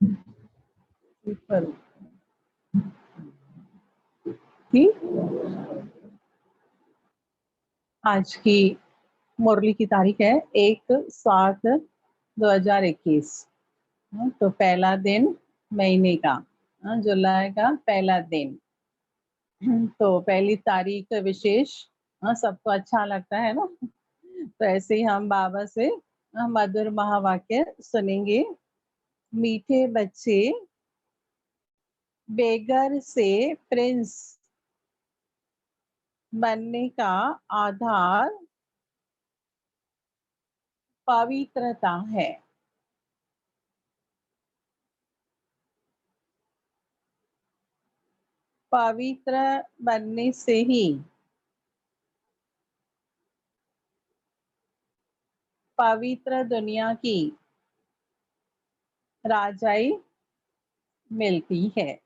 पर ठीक। आज की मुरली की तारीख है 1/7/2021। तो पहला दिन महीने का, जुलाई का पहला दिन। तो पहली तारीख विशेष सबको अच्छा लगता है ना। तो ऐसे ही हम बाबा से मधुर महावाक्य सुनेंगे। मीठे बच्चे, बेगर से प्रिंस बनने का आधार पवित्रता है। पवित्र बनने से ही पवित्र दुनिया की राजाई मिलती है।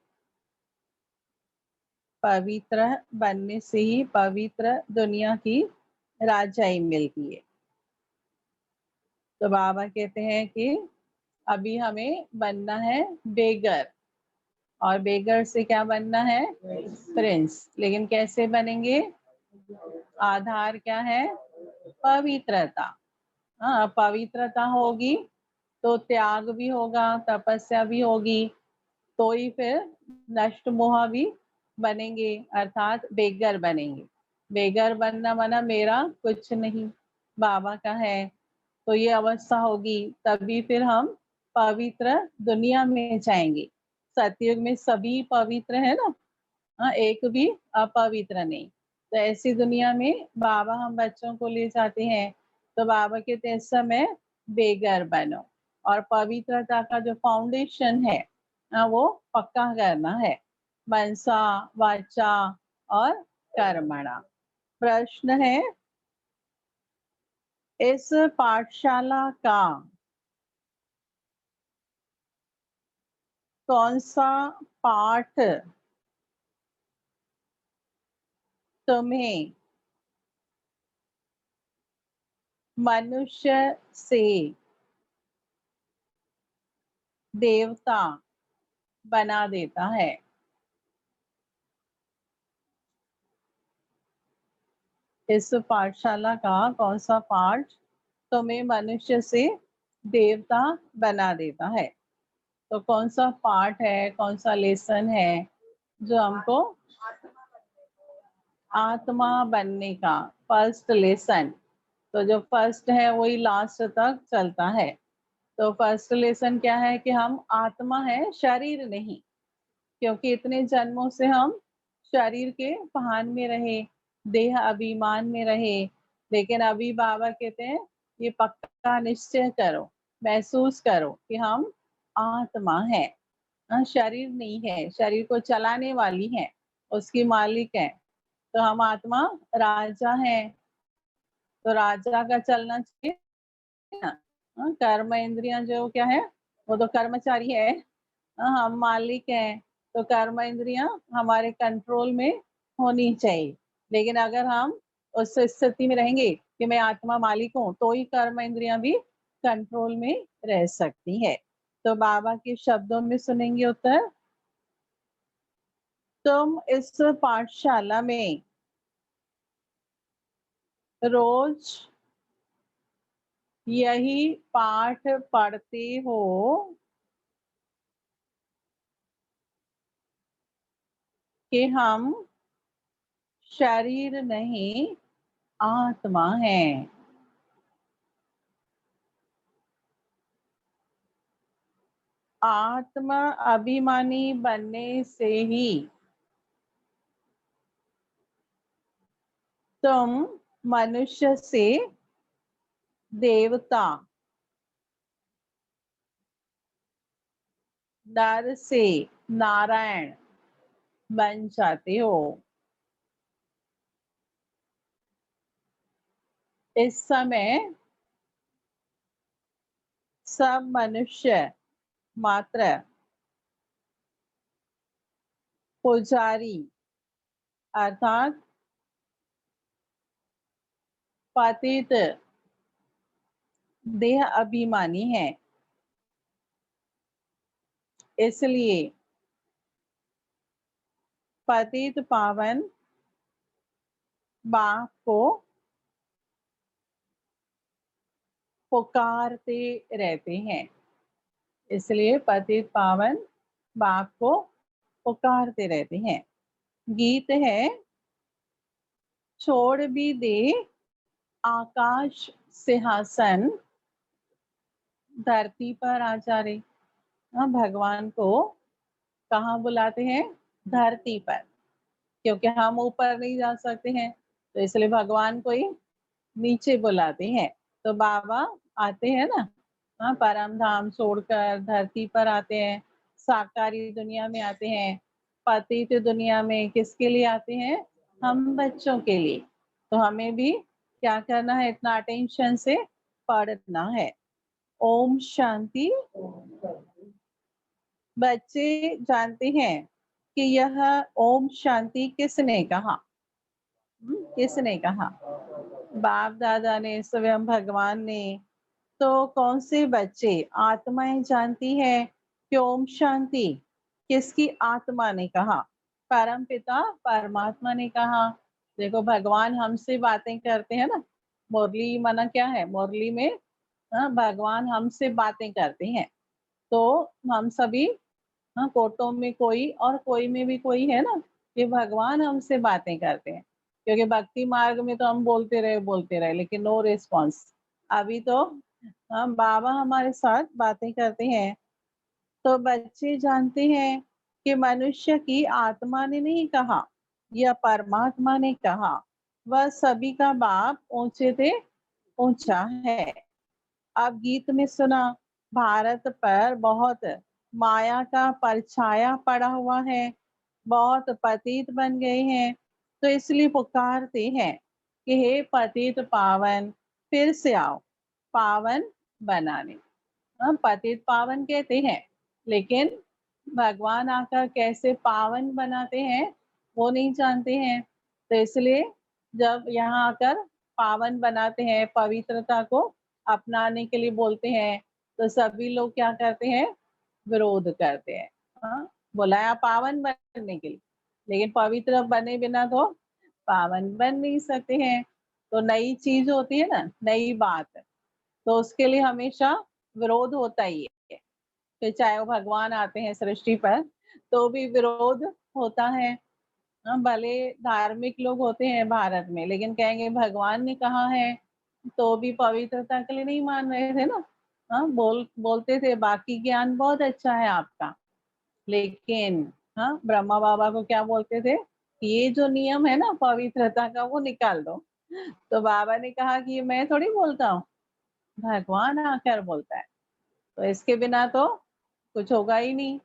पवित्र बनने से ही पवित्र दुनिया की राजाई मिलती है। तो बाबा कहते हैं कि अभी हमें बनना है बेगर, और बेगर से क्या बनना है? प्रिंस। लेकिन कैसे बनेंगे? आधार क्या है? पवित्रता। हाँ, पवित्रता होगी तो त्याग भी होगा, तपस्या भी होगी, तो ही फिर नष्ट मोह भी बनेंगे, अर्थात बेगर बनेंगे। बेगर बनना माना मेरा कुछ नहीं, बाबा का है। तो ये अवस्था होगी तभी फिर हम पवित्र दुनिया में जाएंगे। सतयुग में सभी पवित्र है ना, हाँ, एक भी अपवित्र नहीं। तो ऐसी दुनिया में बाबा हम बच्चों को ले जाते हैं। तो बाबा कहते हैं इस समय बेगर बनो, और पवित्रता का जो फाउंडेशन है वो पक्का करना है, मनसा वाचा और कर्मणा। प्रश्न है, इस पाठशाला का कौन सा पाठ तुम्हें मनुष्य से देवता बना देता है? इस पाठशाला का कौन सा पाठ तुम्हें मनुष्य से देवता बना देता है? तो कौन सा पाठ है, कौन सा लेसन है जो हमको आत्मा बनने का फर्स्ट लेसन? तो जो फर्स्ट है वही लास्ट तक चलता है। तो फर्स्ट लेसन क्या है कि हम आत्मा है, शरीर नहीं। क्योंकि इतने जन्मों से हम शरीर के भान में रहे, देह अभिमान में रहे। लेकिन अभी बाबा कहते हैं ये पक्का निश्चय करो, महसूस करो कि हम आत्मा है, शरीर नहीं है। शरीर को चलाने वाली है, उसकी मालिक है। तो हम आत्मा राजा है, तो राजा का चलना चाहिए ना। कर्म इंद्रियां जो क्या है, वो तो कर्मचारी है, हम मालिक हैं। तो कर्म इंद्रियां हमारे कंट्रोल में होनी चाहिए। लेकिन अगर हम उस स्थिति में रहेंगे कि मैं आत्मा मालिक हूँ, तो ही कर्म इंद्रियां भी कंट्रोल में रह सकती है। तो बाबा के शब्दों में सुनेंगे उत्तर। तुम इस पाठशाला में रोज यही पाठ पढ़ते हो कि हम शरीर नहीं, आत्मा है। आत्मा अभिमानी बनने से ही तुम मनुष्य से देवता, नर से नारायण बन जाते हो। इस समय सब मनुष्य मात्र पुजारी, अर्थात पतित देह अभिमानी है। इसलिए पतित पावन बाप को पुकारते रहते हैं। इसलिए पतित पावन बाप को पुकारते रहते हैं। गीत है, छोड़ भी दे आकाश सिंहासन, धरती पर आ जा रे। भगवान को कहाँ बुलाते हैं? धरती पर, क्योंकि हम ऊपर नहीं जा सकते हैं, तो इसलिए भगवान को ही नीचे बुलाते हैं। तो बाबा आते हैं ना, परम धाम छोड़कर धरती पर आते हैं, साकारी दुनिया में आते हैं। पतित दुनिया में किसके लिए आते हैं? हम बच्चों के लिए। तो हमें भी क्या करना है? इतना अटेंशन से पढ़ना है। ओम शांति। बच्चे जानते हैं कि यह ओम शांति किसने कहा? किसने कहा? बाप दादा ने, स्वयं भगवान ने। तो कौन से बच्चे? आत्माएं जानती है कि ओम शांति किसकी आत्मा ने कहा? परम पिता परमात्मा ने कहा। देखो, भगवान हमसे बातें करते हैं ना। मुरली माना क्या है? मुरली में भगवान हमसे बातें करते हैं। तो हम सभी, कोटों में कोई और कोई में भी कोई है ना, ये भगवान हमसे बातें करते हैं। क्योंकि भक्ति मार्ग में तो हम बोलते रहे लेकिन नो रिस्पॉन्स। अभी तो हम बाबा हमारे साथ बातें करते हैं। तो बच्चे जानते हैं कि मनुष्य की आत्मा ने नहीं कहा, यह परमात्मा ने कहा। वह सभी का बाप ऊंचे से ऊंचा है। अब गीत में सुना, भारत पर बहुत माया का परछाया पड़ा हुआ है, बहुत पतित बन गए हैं। तो इसलिए पुकारते हैं कि हे पतित पावन, फिर से आओ पावन बनाने। हम पतित पावन कहते हैं, लेकिन भगवान आकर कैसे पावन बनाते हैं वो नहीं जानते हैं। तो इसलिए जब यहाँ आकर पावन बनाते हैं, पवित्रता को अपनाने के लिए बोलते हैं, तो सभी लोग क्या करते हैं? विरोध करते हैं। बुलाया पावन बनने के लिए, लेकिन पवित्र बने बिना तो पावन बन नहीं सकते हैं। तो नई चीज होती है ना, नई बात, तो उसके लिए हमेशा विरोध होता ही है। फिर चाहे वो भगवान आते हैं सृष्टि पर, तो भी विरोध होता है। भले धार्मिक लोग होते हैं भारत में, लेकिन कहेंगे भगवान ने कहा है, तो भी पवित्रता के लिए नहीं मान रहे थे ना। बोलते थे बाकी ज्ञान बहुत अच्छा है आपका, लेकिन ब्रह्मा बाबा को क्या बोलते थे कि ये जो नियम है ना पवित्रता का, वो निकाल दो। तो बाबा ने कहा कि ये मैं थोड़ी बोलता हूँ, भगवान आकर बोलता है। तो इसके बिना तो कुछ होगा ही नहीं।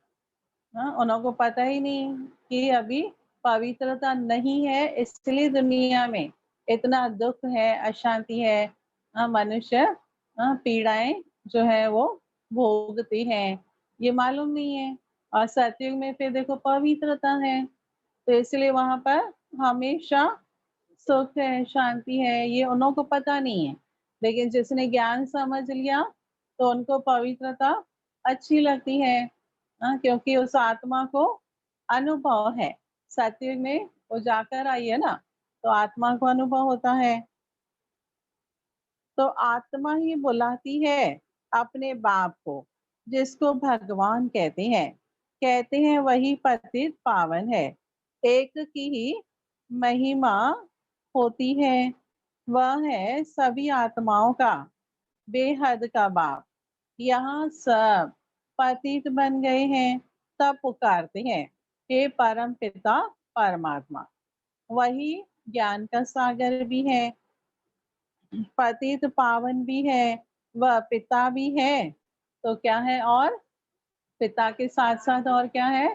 उनको पता ही नहीं कि अभी पवित्रता नहीं है, इसलिए दुनिया में इतना दुख है, अशांति है। मनुष्य पीड़ाएं जो है वो भोगते हैं, ये मालूम नहीं है। और सतयुग में फिर देखो पवित्रता है, तो इसलिए वहां पर हमेशा सुख है, शांति है, ये उन्हों को पता नहीं है। लेकिन जिसने ज्ञान समझ लिया, तो उनको पवित्रता अच्छी लगती है। क्योंकि उस आत्मा को अनुभव है। सतयुग में वो जाकर आई है ना, तो आत्मा को अनुभव होता है। तो आत्मा ही बुलाती है अपने बाप को, जिसको भगवान कहते हैं। कहते हैं वही पतित पावन है, एक की ही महिमा होती है। वह है सभी आत्माओं का बेहद का बाप। यहाँ सब पतित बन गए हैं, तब पुकारते हैं हे परम पिता परमात्मा। वही ज्ञान का सागर भी है, पतित पावन भी है, वह पिता भी है। तो क्या है? और पिता के साथ साथ और क्या है?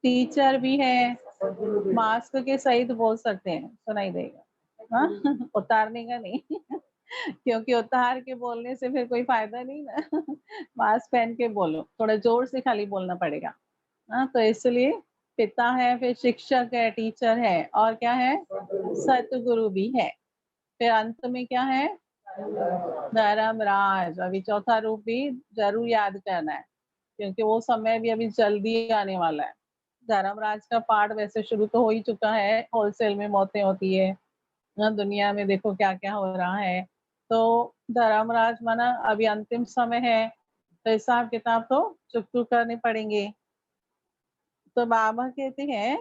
टीचर भी है। मास्क के सहित बोल सकते हैं, सुनाई देगा। उतारने का नहीं। क्योंकि उतार के बोलने से फिर कोई फायदा नहीं ना। मास्क पहन के बोलो, थोड़ा जोर से खाली बोलना पड़ेगा। तो इसलिए पिता है, फिर शिक्षक है, टीचर है, और क्या है? सतगुरु भी है। फिर अंत में क्या है? धर्मराज। अभी चौथा रूप भी जरूर याद करना है। क्योंकि वो समय भी अभी जल्दी आने वाला है। धर्मराज का पाठ वैसे शुरू तो हो ही चुका है, होलसेल में मौतें होती है ना, दुनिया में देखो क्या क्या हो रहा है। तो धर्मराज माना अभी अंतिम समय है, तो हिसाब किताब तो चुक करने पड़ेंगे। तो बाबा कहते हैं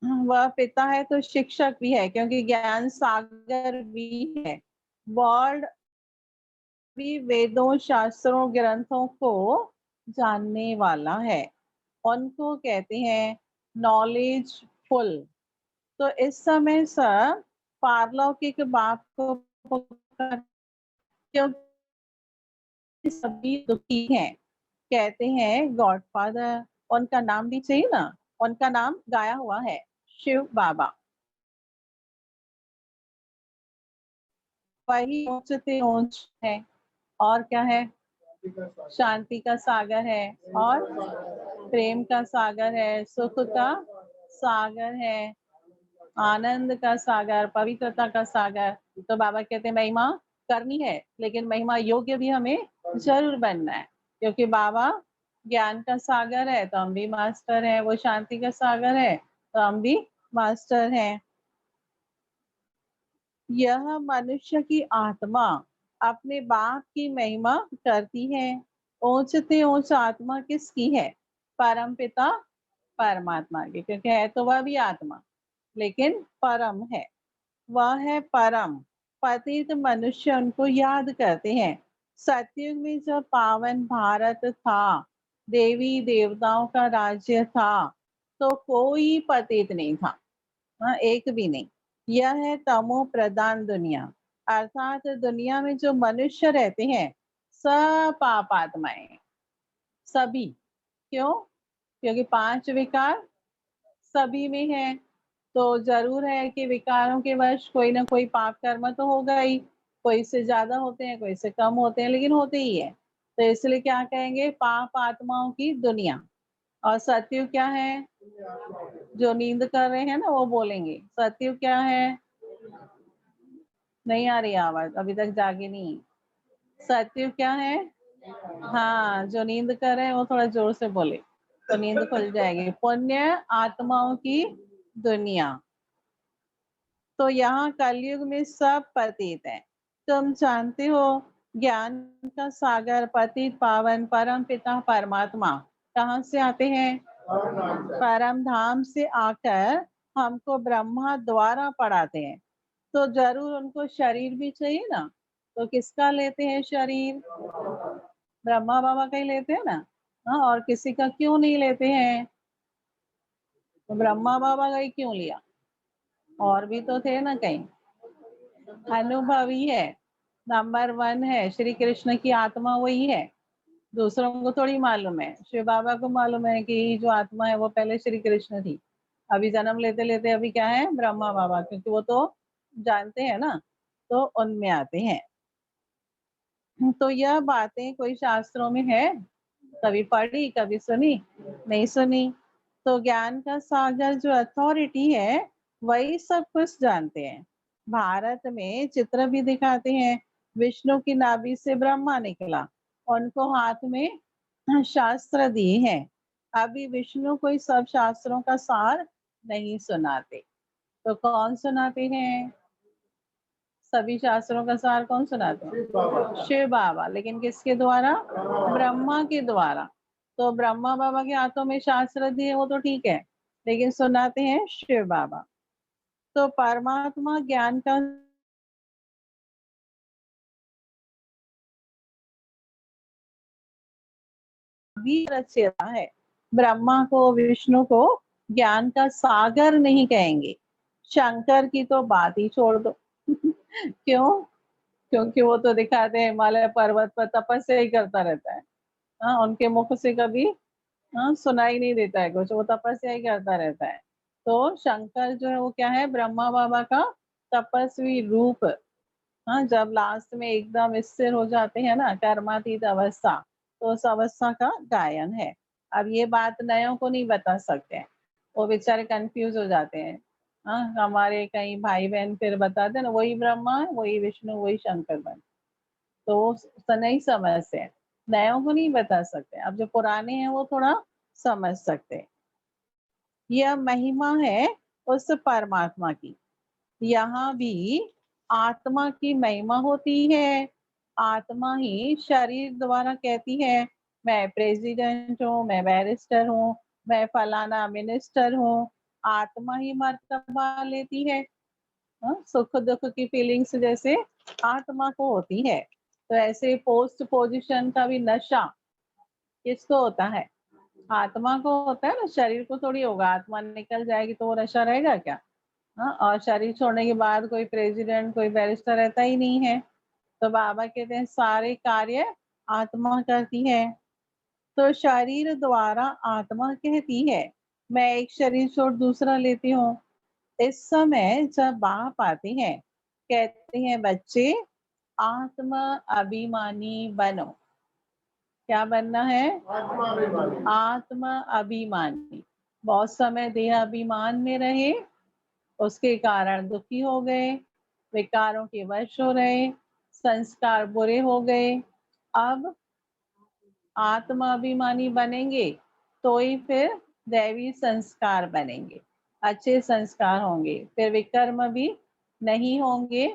वह पिता है तो शिक्षक भी है, क्योंकि ज्ञान सागर भी है। वर्ल्ड भी वेदों, शास्त्रों, ग्रंथों को जानने वाला है, उनको कहते हैं नॉलेजफुल। तो इस समय सब पारलौकिक बाप को पुकार, क्योंकि सभी दुखी हैं, कहते हैं गॉडफादर। उनका नाम भी चाहिए ना, उनका नाम गाया हुआ है, शिव बाबा। वही ऊंच से ऊंच है, और क्या है, शांति का सागर है, और प्रेम का सागर है, सुख का सागर है, आनंद का सागर, पवित्रता का सागर। तो बाबा कहते हैं महिमा करनी है, लेकिन महिमा योग्य भी हमें जरूर बनना है, क्योंकि बाबा ज्ञान का सागर है तो हम भी मास्टर हैं, वो शांति का सागर है तो हम भी मास्टर हैं। यह मनुष्य की आत्मा अपने बाप की महिमा करती है। ऊंचते ऊंच आत्मा किसकी है? परम पिता परमात्मा की, क्योंकि है तो वह भी आत्मा, लेकिन परम है, वह है परम। पतित मनुष्य उनको याद करते हैं। सतयुग में जब पावन भारत था, देवी देवताओं का राज्य था, तो कोई पतित नहीं था, हाँ, एक भी नहीं। यह है तमो प्रधान दुनिया, अर्थात दुनिया में जो मनुष्य रहते हैं सब पाप आत्माएं हैं, सभी। क्यों? क्योंकि 5 विकार सभी में है, तो जरूर है कि विकारों के वश कोई ना कोई पाप कर्म तो होगा ही। कोई से ज्यादा होते हैं, कोई से कम होते हैं, लेकिन होते ही है। तो इसलिए क्या कहेंगे? पाप आत्माओं की दुनिया। और सत्यु क्या है? जो नींद कर रहे हैं ना वो बोलेंगे, सत्यु क्या है? नहीं आ रही आवाज, अभी तक जागे नहीं। सत्यु क्या है? हाँ, जो नींद कर रहे हैं वो थोड़ा जोर से बोले तो नींद खुल जाएगी। पुण्य आत्माओं की दुनिया। तो यहाँ कलयुग में सब पतित है। तुम जानते हो ज्ञान का सागर, पतित पावन परम पिता परमात्मा कहाँ से आते हैं? परम धाम से आकर हमको ब्रह्मा द्वारा पढ़ाते हैं। तो जरूर उनको शरीर भी चाहिए ना, तो किसका लेते हैं शरीर? ब्रह्मा बाबा का ही लेते हैं ना। हाँ, और किसी का क्यों नहीं लेते हैं? तो ब्रह्मा बाबा का ही क्यों लिया? और भी तो थे ना कहीं। अनुभवी है, नंबर 1 है, श्री कृष्ण की आत्मा वही है, दूसरों को थोड़ी मालूम है। शिव बाबा को मालूम है कि जो आत्मा है वो पहले श्री कृष्ण थी, अभी जन्म लेते लेते अभी क्या है? ब्रह्मा बाबा, क्योंकि वो तो जानते हैं ना, तो उनमें आते हैं। तो यह बातें कोई शास्त्रों में है? कभी पढ़ी, कभी सुनी? नहीं सुनी। तो ज्ञान का सागर जो अथॉरिटी है वही सब कुछ जानते हैं। भारत में चित्र भी दिखाते हैं, विष्णु की नाभि से ब्रह्मा निकला, उनको हाथ में शास्त्र दिए हैं। अभी विष्णु कोई सब शास्त्रों का सार नहीं सुनाते, तो कौन सुनाते हैं? सभी शास्त्रों का सार कौन सुनाते हैं? शिव बाबा। लेकिन किसके द्वारा? ब्रह्मा के द्वारा। तो ब्रह्मा बाबा के हाथों में शास्त्र दिए वो तो ठीक है, लेकिन सुनाते हैं शिव बाबा। तो परमात्मा ज्ञान का भी रचयिता है। ब्रह्मा को, विष्णु को ज्ञान का सागर नहीं कहेंगे। शंकर की तो बात ही छोड़ दो। क्यों? क्योंकि वो तो दिखाते हैं हिमालय पर्वत पर तपस्या ही करता रहता है। हाँ, उनके मुख से कभी हाँ सुनाई नहीं देता है कुछ, वो तपस्या ही करता रहता है। तो शंकर जो है वो क्या है? ब्रह्मा बाबा का तपस्वी रूप। हाँ, जब लास्ट में एकदम स्थिर हो जाते हैं ना, कर्मातीत अवस्था, तो उस अवस्था का गायन है। अब ये बात नयों को नहीं बता सकते हैं, वो बेचारे कंफ्यूज हो जाते हैं। हाँ, हमारे कई भाई बहन फिर बताते हैं ना, वही ब्रह्मा है, वही विष्णु, वही शंकर बन, तो वो नहीं समझते हैं। नयों को नहीं बता सकते, अब जो पुराने हैं वो थोड़ा समझ सकते हैं। यह महिमा है उस परमात्मा की। यहाँ भी आत्मा की महिमा होती है। आत्मा ही शरीर द्वारा कहती है मैं प्रेसिडेंट हूँ, मैं बैरिस्टर हूँ, मैं फलाना मिनिस्टर हूँ। आत्मा ही मर्तबा लेती है। सुख दुख की फीलिंग्स जैसे आत्मा को होती है। तो ऐसे पोस्ट पोजीशन का भी नशा किसको होता है? आत्मा को होता है ना, शरीर को थोड़ी होगा। आत्मा निकल जाएगी तो वो नशा रहेगा क्या? हाँ, और शरीर छोड़ने के बाद कोई प्रेसिडेंट कोई बैरिस्टर रहता ही नहीं है। तो बाबा कहते हैं सारे कार्य आत्मा करती है। तो शरीर द्वारा आत्मा कहती है मैं एक शरीर छोड़ दूसरा लेती हूँ। इस समय जब बाप आते हैं, कहते हैं बच्चे आत्म अभिमानी बनो। क्या बनना है? आत्म अभिमानी। बहुत समय देह अभिमान में रहे, उसके कारण दुखी हो गए, विकारों के वश हो रहे, संस्कार बुरे हो गए। अब आत्माभिमानी बनेंगे तो ही फिर दैवी संस्कार बनेंगे, अच्छे संस्कार होंगे, फिर विकर्म भी नहीं होंगे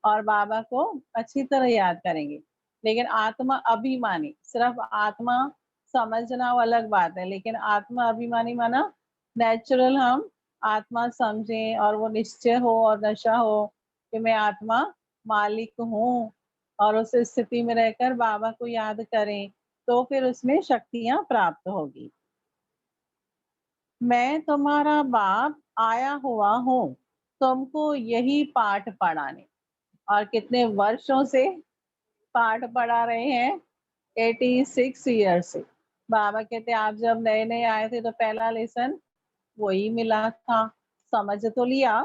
और बाबा को अच्छी तरह याद करेंगे। लेकिन आत्मा अभिमानी, सिर्फ आत्मा समझना वो अलग बात है, लेकिन आत्मा अभिमानी माना नेचुरल हम आत्मा समझें और वो निश्चय हो और नशा हो कि मैं आत्मा मालिक हूँ, और उस स्थिति में रहकर बाबा को याद करें तो फिर उसमें शक्तियां प्राप्त होगी। मैं तुम्हारा बाप आया हुआ हूँ तुमको यही पाठ पढ़ाने। और कितने वर्षों से पाठ पढ़ा रहे हैं? 86 ईयर से। बाबा कहते आप जब नए नए आए थे तो पहला लेसन वही मिला था। समझ तो लिया,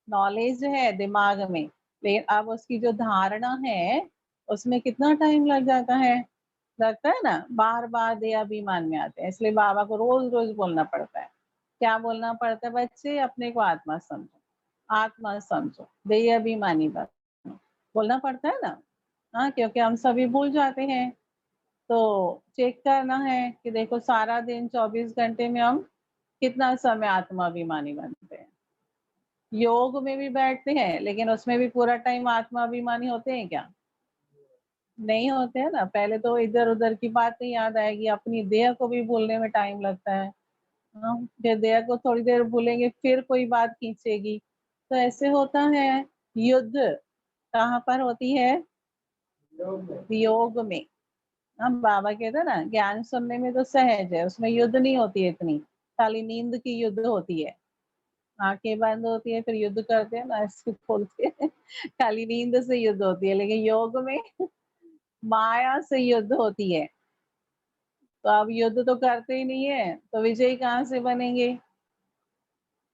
नॉलेज है दिमाग में, लेकिन अब उसकी जो धारणा है उसमें कितना टाइम लग जाता है। लगता है ना, बार बार दे अभिमान में आते हैं, इसलिए बाबा को रोज रोज बोलना पड़ता है। क्या बोलना पड़ता है? बच्चे अपने को आत्मा समझो, आत्मा समझो, देह अभिमानी बनो, बोलना पड़ता है ना। हाँ, क्योंकि हम सभी भूल जाते हैं। तो चेक करना है कि देखो सारा दिन 24 घंटे में हम कितना समय आत्माभिमानी बनते हैं। योग में भी बैठते हैं लेकिन उसमें भी पूरा टाइम आत्माभिमानी होते हैं क्या? नहीं होते हैं ना। पहले तो इधर उधर की बातें याद आएगी, अपनी देह को भी भूलने में टाइम लगता है। हाँ, फिर देह को थोड़ी देर भूलेंगे फिर कोई बात खींचेगी। तो ऐसे होता है। युद्ध कहाँ पर होती है? योग में। हम बाबा कहते हैं ना ज्ञान सुनने में तो सहज है, उसमें युद्ध नहीं होती है इतनी, खाली नींद की युद्ध होती है। आंखें बंद होती है फिर युद्ध करते हैं ना, ऐसे खोल के खाली नींद से युद्ध होती है, लेकिन योग में माया से युद्ध होती है। तो अब युद्ध तो करते ही नहीं है तो विजयी कहाँ से बनेंगे?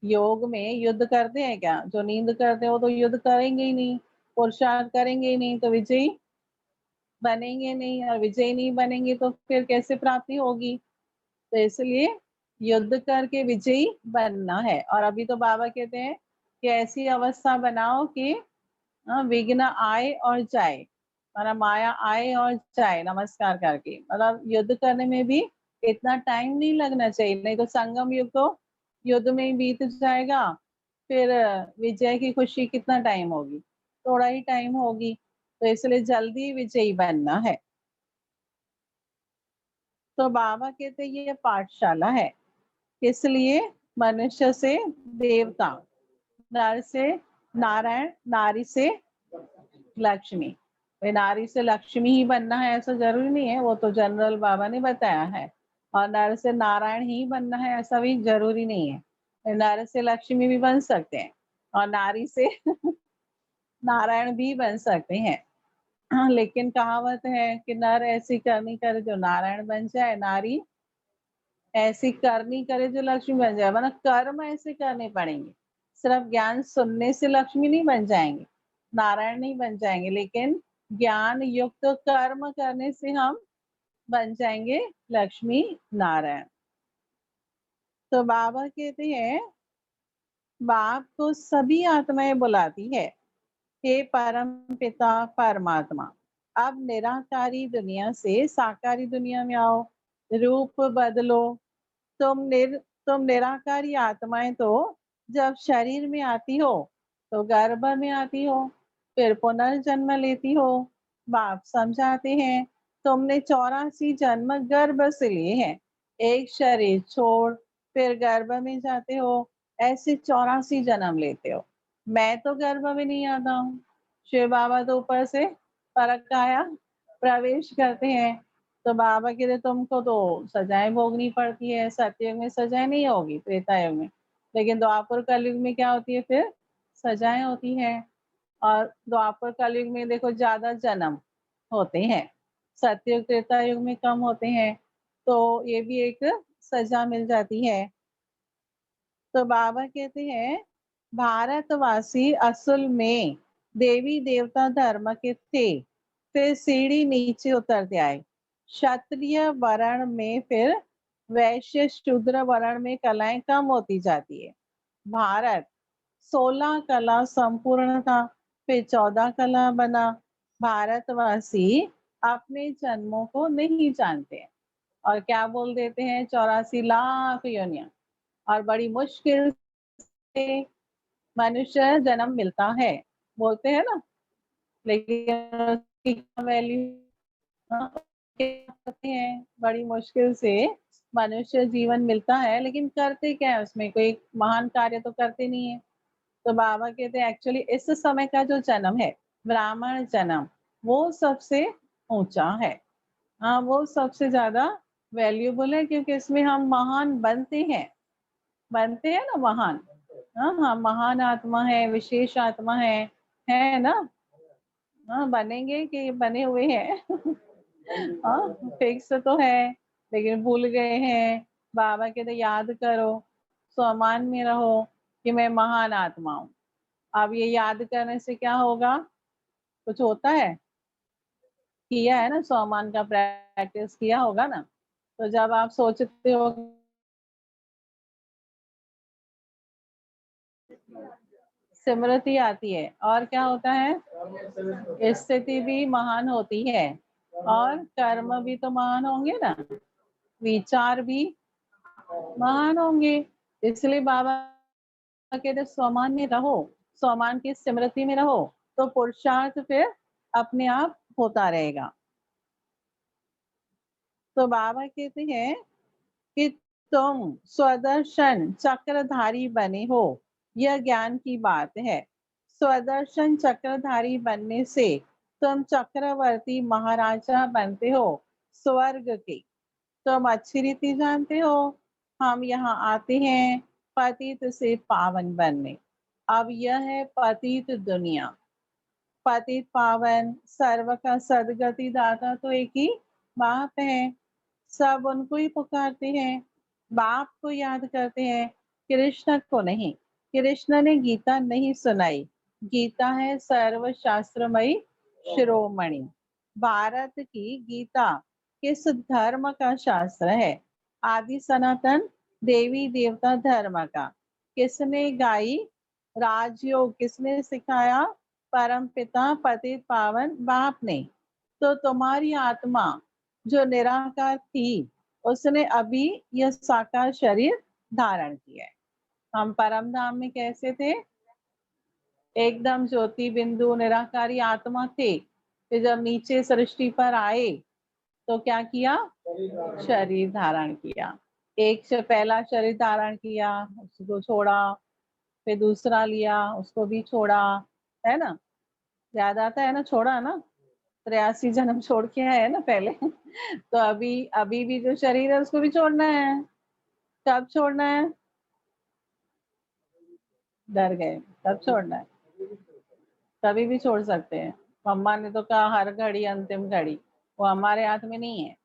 योग में युद्ध करते हैं क्या? जो नींद करते हो तो युद्ध करेंगे ही नहीं, पुरुषार्थ करेंगे ही नहीं, तो विजयी बनेंगे नहीं, और विजयी नहीं बनेंगे तो फिर कैसे प्राप्ति होगी? तो इसलिए युद्ध करके विजयी बनना है। और अभी तो बाबा कहते हैं कि ऐसी अवस्था बनाओ कि विघ्न आए और जाए, मतलब माया आए और जाए नमस्कार करके। मतलब युद्ध करने में भी इतना टाइम नहीं लगना चाहिए, नहीं तो संगम युग तो युद्ध में ही बीत जाएगा। फिर विजय की खुशी कितना टाइम होगी? थोड़ा ही टाइम होगी। तो इसलिए जल्दी विजयी बनना है। तो बाबा कहते ये पाठशाला है। किस लिए? मनुष्य से देवता, नर से नारायण, नारी से लक्ष्मी। भाई नारी से लक्ष्मी ही बनना है ऐसा जरूरी नहीं है, वो तो जनरल बाबा ने बताया है। और नर से नारायण ही बनना है ऐसा भी जरूरी नहीं है। नर से लक्ष्मी भी बन सकते हैं और नारी से नारायण भी बन सकते हैं। हाँ, लेकिन कहावत है कि नर ऐसी करनी करे जो नारायण बन जाए, नारी ऐसी करनी करे जो लक्ष्मी बन जाए। वरना कर्म ऐसे करने पड़ेंगे। सिर्फ ज्ञान सुनने से लक्ष्मी नहीं बन जाएंगे, नारायण नहीं बन जाएंगे, लेकिन ज्ञान युक्त कर्म करने से हम बन जाएंगे लक्ष्मी नारायण। तो बाबा कहते हैं बाप को सभी आत्माएं बुलाती है, हे परम पिता परमात्मा। अब निराकारी दुनिया से साकारी दुनिया में आओ, रूप बदलो। तुम निराकारी आत्माएं तो जब शरीर में आती हो तो गर्भ में आती हो, फिर पुनर्जन्म लेती हो। बाप समझाते हैं तुमने 84 जन्म गर्भ से लिए हैं, एक शरीर छोड़ फिर गर्भ में जाते हो, ऐसे 84 जन्म लेते हो। मैं तो गर्भ में नहीं आता हूँ, शिव बाबा तो ऊपर से परक आया प्रवेश करते हैं। तो बाबा कहते तुमको तो सजाएं भोगनी पड़ती है, सतयुग में सजाएं नहीं होगी, त्रेता युग में, लेकिन द्वापर कलयुग में क्या होती है, फिर सजाएं होती है। और द्वापर कलयुग में देखो ज्यादा जन्म होते हैं, सतयुग त्रेता युग में कम होते हैं, तो ये भी एक सजा मिल जाती है। तो बाबा कहते हैं भारतवासी असल में देवी देवता धर्म के थे, फिर सीढ़ी नीचे उतरते आए, क्षत्रिय वर्ण में, फिर वैश्य शूद्र वर्ण में कलाएं कम होती जाती है। भारत 16 कला संपूर्ण था, फिर 14 कला बना। भारतवासी अपने जन्मों को नहीं जानते हैं और क्या बोल देते हैं 84 लाख योनियां, और बड़ी मुश्किल से मनुष्य जन्म मिलता है, बोलते हैं ना, लेकिन उसकी वैल्यू करते हैं, बड़ी मुश्किल से मनुष्य जीवन मिलता है, लेकिन करते क्या है, उसमें कोई महान कार्य तो करते नहीं है। तो बाबा कहते हैं एक्चुअली इस समय का जो जन्म है, ब्राह्मण जन्म, वो सबसे ऊंचा है। हाँ, वो सबसे ज्यादा वैल्यूबल है, क्योंकि इसमें हम महान बनते हैं ना महान। हाँ हाँ, महान आत्मा है, विशेष आत्मा है ना। हाँ, बनेंगे कि बने हुए हैं हाँ, फिक्स तो है, लेकिन भूल गए हैं। बाबा कहते याद करो, स्वमान में रहो कि मैं महान आत्मा हूँ। अब ये याद करने से क्या होगा, कुछ होता है? किया है ना, स्वमान का प्रैक्टिस किया होगा ना। तो जब आप सोचते हो स्मृति आती है, और क्या होता है, स्थिति भी महान होती है, और कर्म भी तो महान होंगे ना, विचार भी महान होंगे। इसलिए बाबा कहते स्वमान में रहो, स्वमान की स्मृति में रहो, तो पुरुषार्थ फिर अपने आप होता रहेगा। तो बाबा कहते हैं कि तुम स्वदर्शन चक्रधारी बने हो, यह ज्ञान की बात है। स्वदर्शन चक्रधारी बनने से तुम चक्रवर्ती महाराजा बनते हो स्वर्ग के। तुम अच्छी रीति जानते हो, हम यहाँ आते हैं पतित से पावन बनने। अब यह है पतित दुनिया, पतित पावन सर्व का सदगति दाता तो एक ही बाप है, सब उनको ही पुकारते हैं, बाप को याद करते हैं, कृष्ण को नहीं। कृष्ण ने गीता नहीं सुनाई, गीता है सर्व शास्त्रमयी शिरोमणि। भारत की गीता किस धर्म का शास्त्र है? आदि सनातन देवी देवता धर्म का। किसने गाई? राजयोग किसने सिखाया? परम पिता पतित पावन बाप ने। तो तुम्हारी आत्मा जो निराकार थी, उसने अभी यह साकार शरीर धारण किया है। हम परम धाम में कैसे थे? एकदम ज्योति बिंदु निराकारी आत्मा थे, फिर जब नीचे सृष्टि पर आए तो क्या किया? शरीर धारण किया। एक से पहला शरीर धारण किया, उसको छोड़ा, फिर दूसरा लिया, उसको भी छोड़ा, है ना? याद आता है ना, छोड़ा ना, 83 जन्म छोड़ के आए है ना पहले तो अभी अभी भी जो शरीर है उसको भी छोड़ना है। कब छोड़ना है? डर गए, कब छोड़ना है? कभी भी छोड़ सकते हैं। मम्मा ने तो कहा हर घड़ी अंतिम घड़ी, वो हमारे हाथ में नहीं है।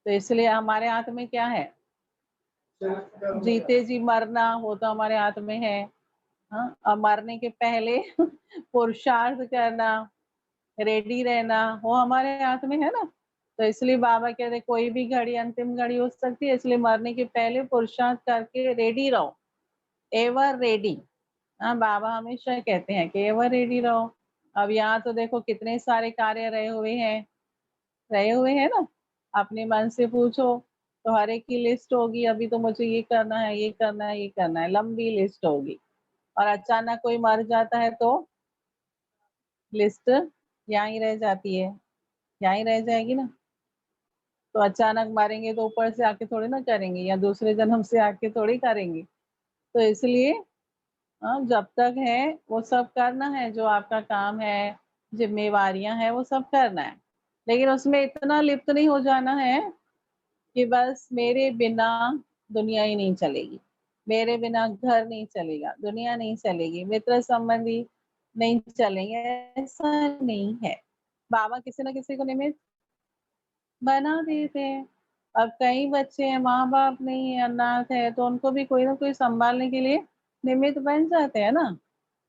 तो इसलिए हमारे हाथ में क्या है? जीते जी मरना, वो तो हमारे हाथ में है। हाँ, और मरने के पहले पुरुषार्थ करना, रेडी रहना, वो हमारे हाथ में है ना। तो इसलिए बाबा कहते कोई भी घड़ी अंतिम घड़ी हो सकती है, इसलिए मरने के पहले पुरुषार्थ करके रेडी रहो, एवर रेडी। हाँ, बाबा हमेशा कहते हैं कि एवर रेडी रहो। अब यहाँ तो देखो कितने सारे कार्य रहे हुए हैं ना। अपने मन से पूछो तो हर एक की लिस्ट होगी, अभी तो मुझे ये करना है, ये करना है, ये करना है, लंबी लिस्ट होगी। और अचानक कोई मर जाता है तो लिस्ट यहाँ ही रह जाती है, यहाँ ही रह जाएगी ना। तो अचानक मरेंगे तो ऊपर से आके थोड़ी ना करेंगे, या दूसरे जन्म से आके थोड़ी करेंगे। तो इसलिए जब तक है वो सब करना है, जो आपका काम है, जिम्मेवारियां हैं, वो सब करना है। लेकिन उसमें इतना लिप्त नहीं हो जाना है कि बस मेरे बिना दुनिया ही नहीं चलेगी, मेरे बिना घर नहीं चलेगा, दुनिया नहीं चलेगी, मित्र संबंधी नहीं चलेंगे, ऐसा नहीं है। बाबा किसी ना किसी को निमित्त बना देते हैं। अब कई बच्चे हैं, माँ बाप नहीं है, अनाथ है, तो उनको भी कोई ना कोई संभालने के लिए निमित्त बन जाते हैं ना।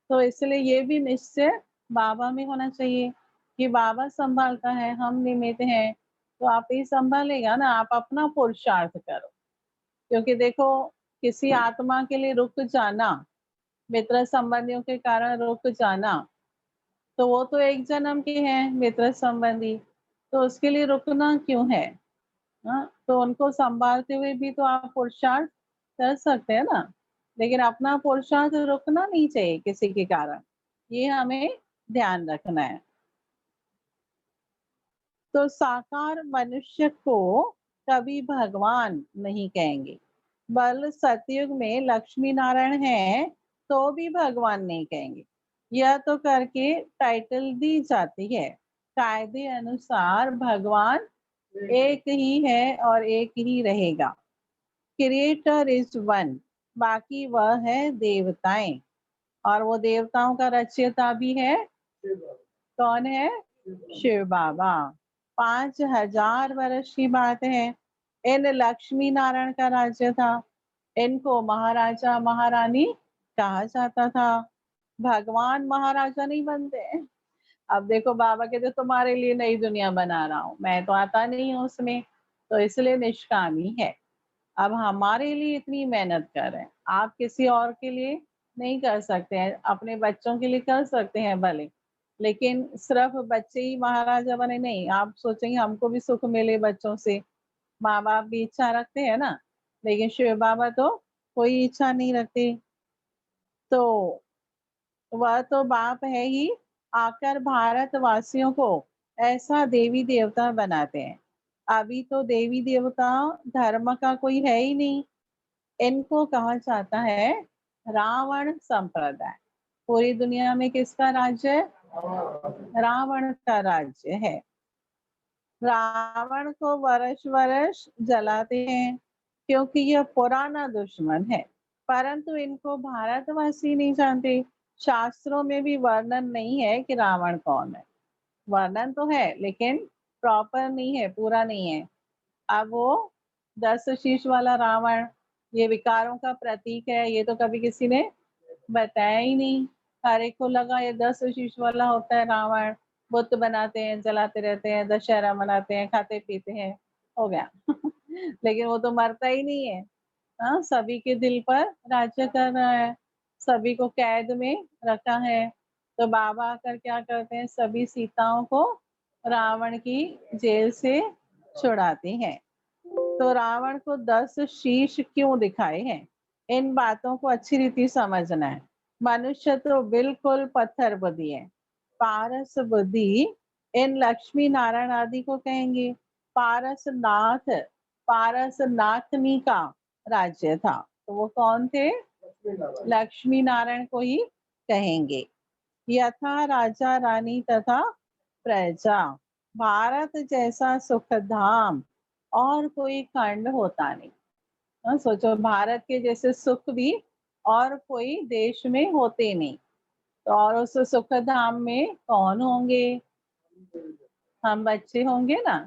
तो इसलिए ये भी निश्चय बाबा में होना चाहिए कि बाबा संभालता है, हम निमित्त हैं, तो आप ही संभालेगा ना। आप अपना पुरुषार्थ करो, क्योंकि देखो किसी आत्मा के लिए रुक जाना, मित्र संबंधियों के कारण रुक जाना, तो वो तो एक जन्म के हैं मित्र संबंधी, तो उसके लिए रुकना क्यों है। हाँ, तो उनको संभालते हुए भी तो आप पुरुषार्थ कर सकते हैं ना। लेकिन अपना पुरुषार्थ रुकना नहीं चाहिए किसी के कारण, ये हमें ध्यान रखना है। तो साकार मनुष्य को कभी भगवान नहीं कहेंगे, बल सतयुग में लक्ष्मी नारायण है तो भी भगवान नहीं कहेंगे। यह तो करके टाइटल दी जाती है। कायदे अनुसार भगवान एक ही है और एक ही रहेगा। क्रिएटर इज वन, बाकी वह है देवताएं, और वो देवताओं का रचयिता भी है। कौन है? शिव बाबा। 5000 वर्ष की बात है, इन लक्ष्मी नारायण का राज्य था। इनको महाराजा महारानी कहा जाता था। भगवान महाराजा नहीं बनते। अब देखो बाबा कहते तुम्हारे लिए नई दुनिया बना रहा हूँ, मैं तो आता नहीं हूँ उसमें, तो इसलिए निष्कामी है। अब हमारे लिए इतनी मेहनत कर रहे हैं, आप किसी और के लिए नहीं कर सकते हैं, अपने बच्चों के लिए कर सकते हैं भले, लेकिन सिर्फ बच्चे ही महाराजा बने नहीं। आप सोचेंगे हमको भी सुख मिले बच्चों से, माँ बाप भी इच्छा रखते हैं ना, लेकिन शिव बाबा तो कोई इच्छा नहीं रखते। तो वह तो बाप है ही, आकर भारतवासियों को ऐसा देवी देवता बनाते हैं। अभी तो देवी देवता धर्म का कोई है ही नहीं, इनको कहा जाता है रावण संप्रदाय। पूरी दुनिया में किसका राज्य है? रावण का राज्य है। रावण को वर्ष वर्ष जलाते हैं क्योंकि यह पुराना दुश्मन है, परंतु इनको भारतवासी नहीं जानते। शास्त्रों में भी वर्णन नहीं है कि रावण कौन है। वर्णन तो है लेकिन प्रॉपर नहीं है, पूरा नहीं है। अब वो 10 शीश वाला रावण ये विकारों का प्रतीक है, ये तो कभी किसी ने बताया ही नहीं। हर एक को लगा ये 10 शीश वाला होता है रावण, बुत बनाते हैं, जलाते रहते हैं, दशहरा मनाते हैं, खाते पीते हैं, हो गया। लेकिन वो तो मरता ही नहीं है। हाँ, सभी के दिल पर राज्य कर रहा है, सभी को कैद में रखा है। तो बाबा आकर क्या करते हैं, सभी सीताओं को रावण की जेल से छुड़ाते हैं। तो रावण को 10 शीश क्यों दिखाए हैं, इन बातों को अच्छी रीति समझना है। मनुष्य तो बिल्कुल पत्थर बुद्धि है। पारस बुद्धि इन लक्ष्मी नारायण आदि को कहेंगे। पारसनाथ, पारसनाथनी का राज्य था, तो वो कौन थे? लक्ष्मी नारायण को ही कहेंगे। यथा राजा रानी तथा प्रजा, भारत जैसा सुख धाम और कोई खंड होता नहीं। सोचो भारत के जैसे सुख भी और कोई देश में होते नहीं, तो और उस सुख धाम में कौन होंगे? हम बच्चे होंगे ना।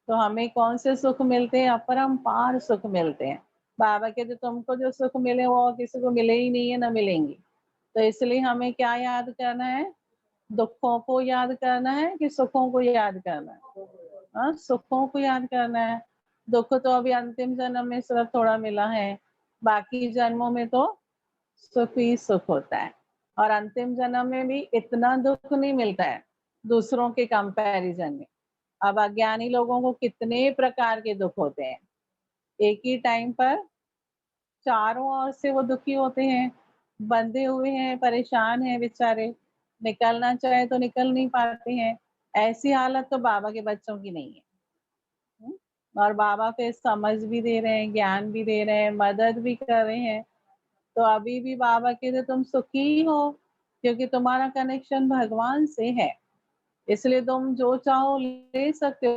तो हमें कौन से सुख मिलते हैं? अपरंपार सुख मिलते हैं। बाबा कहते तुमको जो सुख मिले वो और किसी को मिले ही नहीं है, ना मिलेंगे। तो इसलिए हमें क्या याद करना है? दुखों को याद करना है कि सुखों को याद करना है? हाँ, सुखों को याद करना है। दुख तो अभी अंतिम जन्म में सिर्फ थोड़ा मिला है, बाकी जन्मों में तो सुख ही सुख होता है। और अंतिम जन्म में भी इतना दुख नहीं मिलता है दूसरों के कंपैरिजन में। अब अज्ञानी लोगों को कितने प्रकार के दुख होते हैं, एक ही टाइम पर चारों ओर से वो दुखी होते हैं, बंधे हुए हैं, परेशान हैं बेचारे, निकलना चाहे तो निकल नहीं पाते हैं। ऐसी हालत तो बाबा के बच्चों की नहीं है। हुँ? और बाबा फिर समझ भी दे रहे हैं, ज्ञान भी दे रहे हैं, मदद भी कर रहे हैं। तो अभी भी बाबा कहते तुम सुखी हो क्योंकि तुम्हारा कनेक्शन भगवान से है। इसलिए तुम जो चाहो ले सकते हो,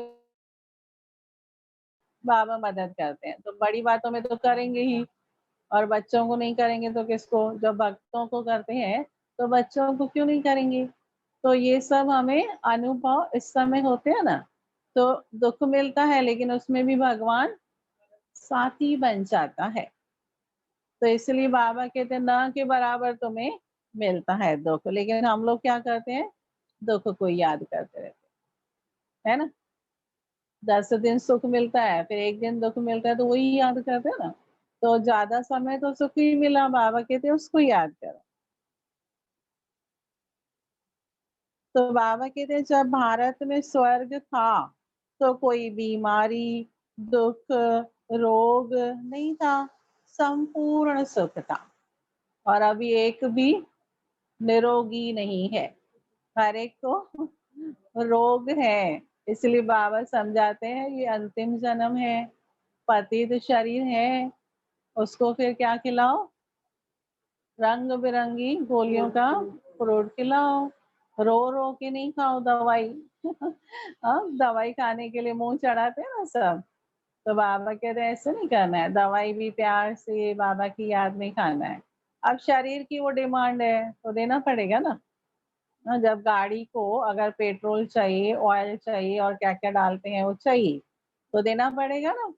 बाबा मदद करते हैं। तो बड़ी बातों में तो करेंगे ही और बच्चों को नहीं करेंगे तो किसको? जब भक्तों को करते हैं, तो बच्चों को क्यों नहीं करेंगे? तो ये सब हमें अनुभव इस समय होते हैं ना, तो दुःख मिलता है लेकिन उसमें भी भगवान साथी बन जाता है। तो इसलिए बाबा कहते हैं ना के बराबर तुम्हें मिलता है दुःख, लेकिन हम लोग क्या करते हैं? दुःख को याद करते रहते हैं, है ना? 10 दिन सुख मिलता है, फिर 1 दिन दुःख मिलता है तो वही याद करते हैं ना। तो ज़्यादा समय तो सुख ही मिला, बाबा कहते हैं उसको याद करो। तो बाबा कहते हैं जब भारत में स्वर्ग था, तो कोई बीमारी, दुःख, रोग नहीं था, संपूर्ण सुख था। और अभी एक भी निरोगी नहीं है, हर एक को रोग है। इसलिए बाबा समझाते हैं ये अंतिम जन्म है, पतित शरीर है, उसको फिर क्या खिलाओ? रंग-बिरंगी गोलियों का फ्रूट खिलाओ, रो-रो के नहीं खाओ दवाई। दवाई खाने के लिए मुँह चढ़ाते हैं ना सब, तो बाबा कह रहे हैं ऐसे नहीं करना है, दवाई भी प्यार से बाबा की याद में खाना है। अब शरीर की वो डिमांड है, तो देना पड़ेगा ना। जब गाड़ी को अगर पेट्रोल चाहिए, ऑयल चाहिए और क्या-क्या डालते हैं वो चाहिए, तो देना पड़ेगा ना।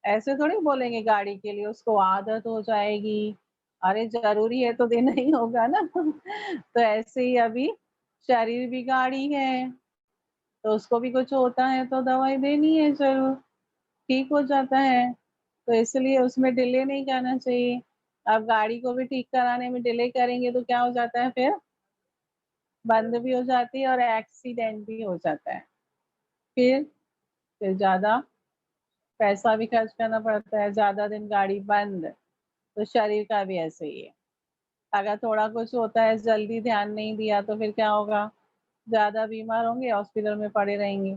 ऐसे थोड़ी बोलेंगे गाड़ी के लिए उसको आदत हो जाएगी, अरे ज़रूरी है तो देना ही होगा ना। तो ऐसे ही अभी शरीर भी गाड़ी है, तो उसको भी कुछ होता है तो दवाई देनी है ज़रूर, ठीक हो जाता है। तो इसलिए उसमें डिले नहीं करना चाहिए। अब गाड़ी को भी ठीक कराने में डिले करेंगे तो क्या हो जाता है फिर? बंद भी हो जाती है और एक्सीडेंट भी हो जाता है। फिर फिर ज़्यादा पैसा भी खर्च करना पड़ता है, ज़्यादा दिन गाड़ी बंद, तो शरीर का भी ऐसे ही है। अगर थोड़ा कुछ होता है, जल्दी ध्यान नहीं दिया तो फिर क्या होगा? ज़्यादा बीमार होंगे, हॉस्पिटल में पड़े रहेंगे,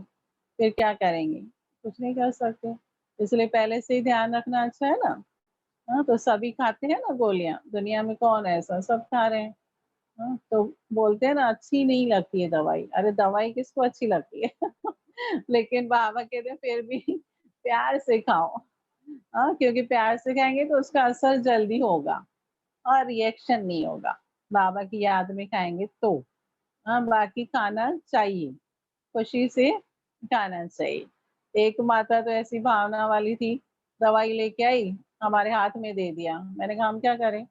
फिर क्या करेंगे? कुछ नहीं कर सकते। इसलिए पहले से ही ध्यान रखना अच्छा है ना? हाँ, तो सभी खाते हैं ना गोलियाँ, दुनिया में कौन है ऐसा? सब खा रहे हैं। हाँ, तो बोलते हैं ना अच्छी नहीं लगती है दवाई, अरे दवाई किसको अच्छी लगती है? लेकिन बाबा कहते हैं फिर भी प्यार से खाओ। हाँ, क्योंकि प्यार से खाएँगे तो उसका असर जल्दी होगा और रिएक्शन नहीं होगा। बाबा की याद में खाएँगे तो। हाँ, बाकी खाना चाहिए, खुशी से खाना चाहिए। एक माता तो ऐसी भावना वाली थी, दवाई लेके आई, हमारे हाथ में दे दिया। मैंने कहा हम क्या करें?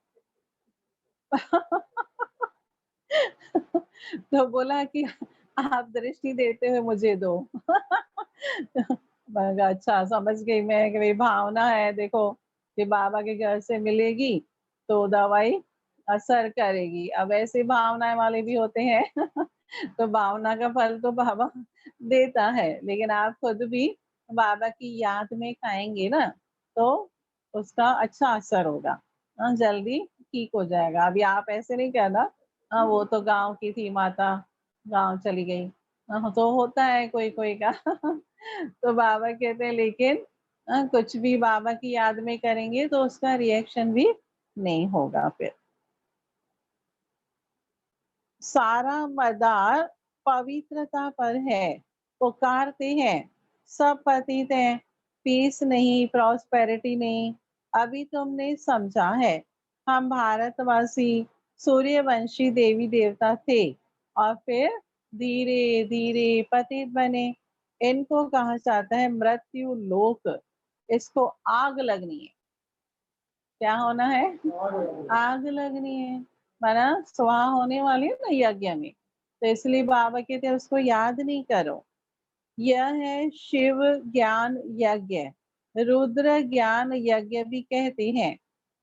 तो बोला कि आप दृष्टि देते हुए मुझे दो। मैंने कहा अच्छा समझ गई मैं कि मेरी भावना है देखो कि बाबा के घर से मिलेगी तो दवाई असर करेगी। अब ऐसी भावनाएँ वाले भी होते हैं तो भावना का फल तो बाबा देता है, लेकिन आप खुद भी बाबा की याद में खाएँगे ना, तो उसका अच्छा असर होगा। जल्दी ठीक हो जाएगा। अभी आप ऐसे नहीं करना वो तो गाँव की थी माता, गाँव चली गई। तो होता है कोई-कोई का। तो बाबा कहते हैं लेकिन कुछ भी बाबा की याद में करेंगे तो उसका रिएक्शन भी नहीं होगा फिर। सारा मदार पवित्रता पर है, पुकारते हैं, सब पतित हैं, पीस नहीं, प्रॉस्पेरिटी नहीं, अभी तुमने समझा है। हम भारतवासी सूर्यवंशी देवी-देवता थे और फिर धीरे-धीरे पतित बने। इनको कहा जाता है मृत्यु लोक, इसको आग लगनी है। क्या होना है? आग लगनी है, माना स्वाहा होने वाली है ना यज्ञ में। तो इसलिए बाबा कहते हैं उसको याद नहीं करो। यह है शिव ज्ञान यज्ञ, रुद्र ज्ञान यज्ञ भी कहते हैं।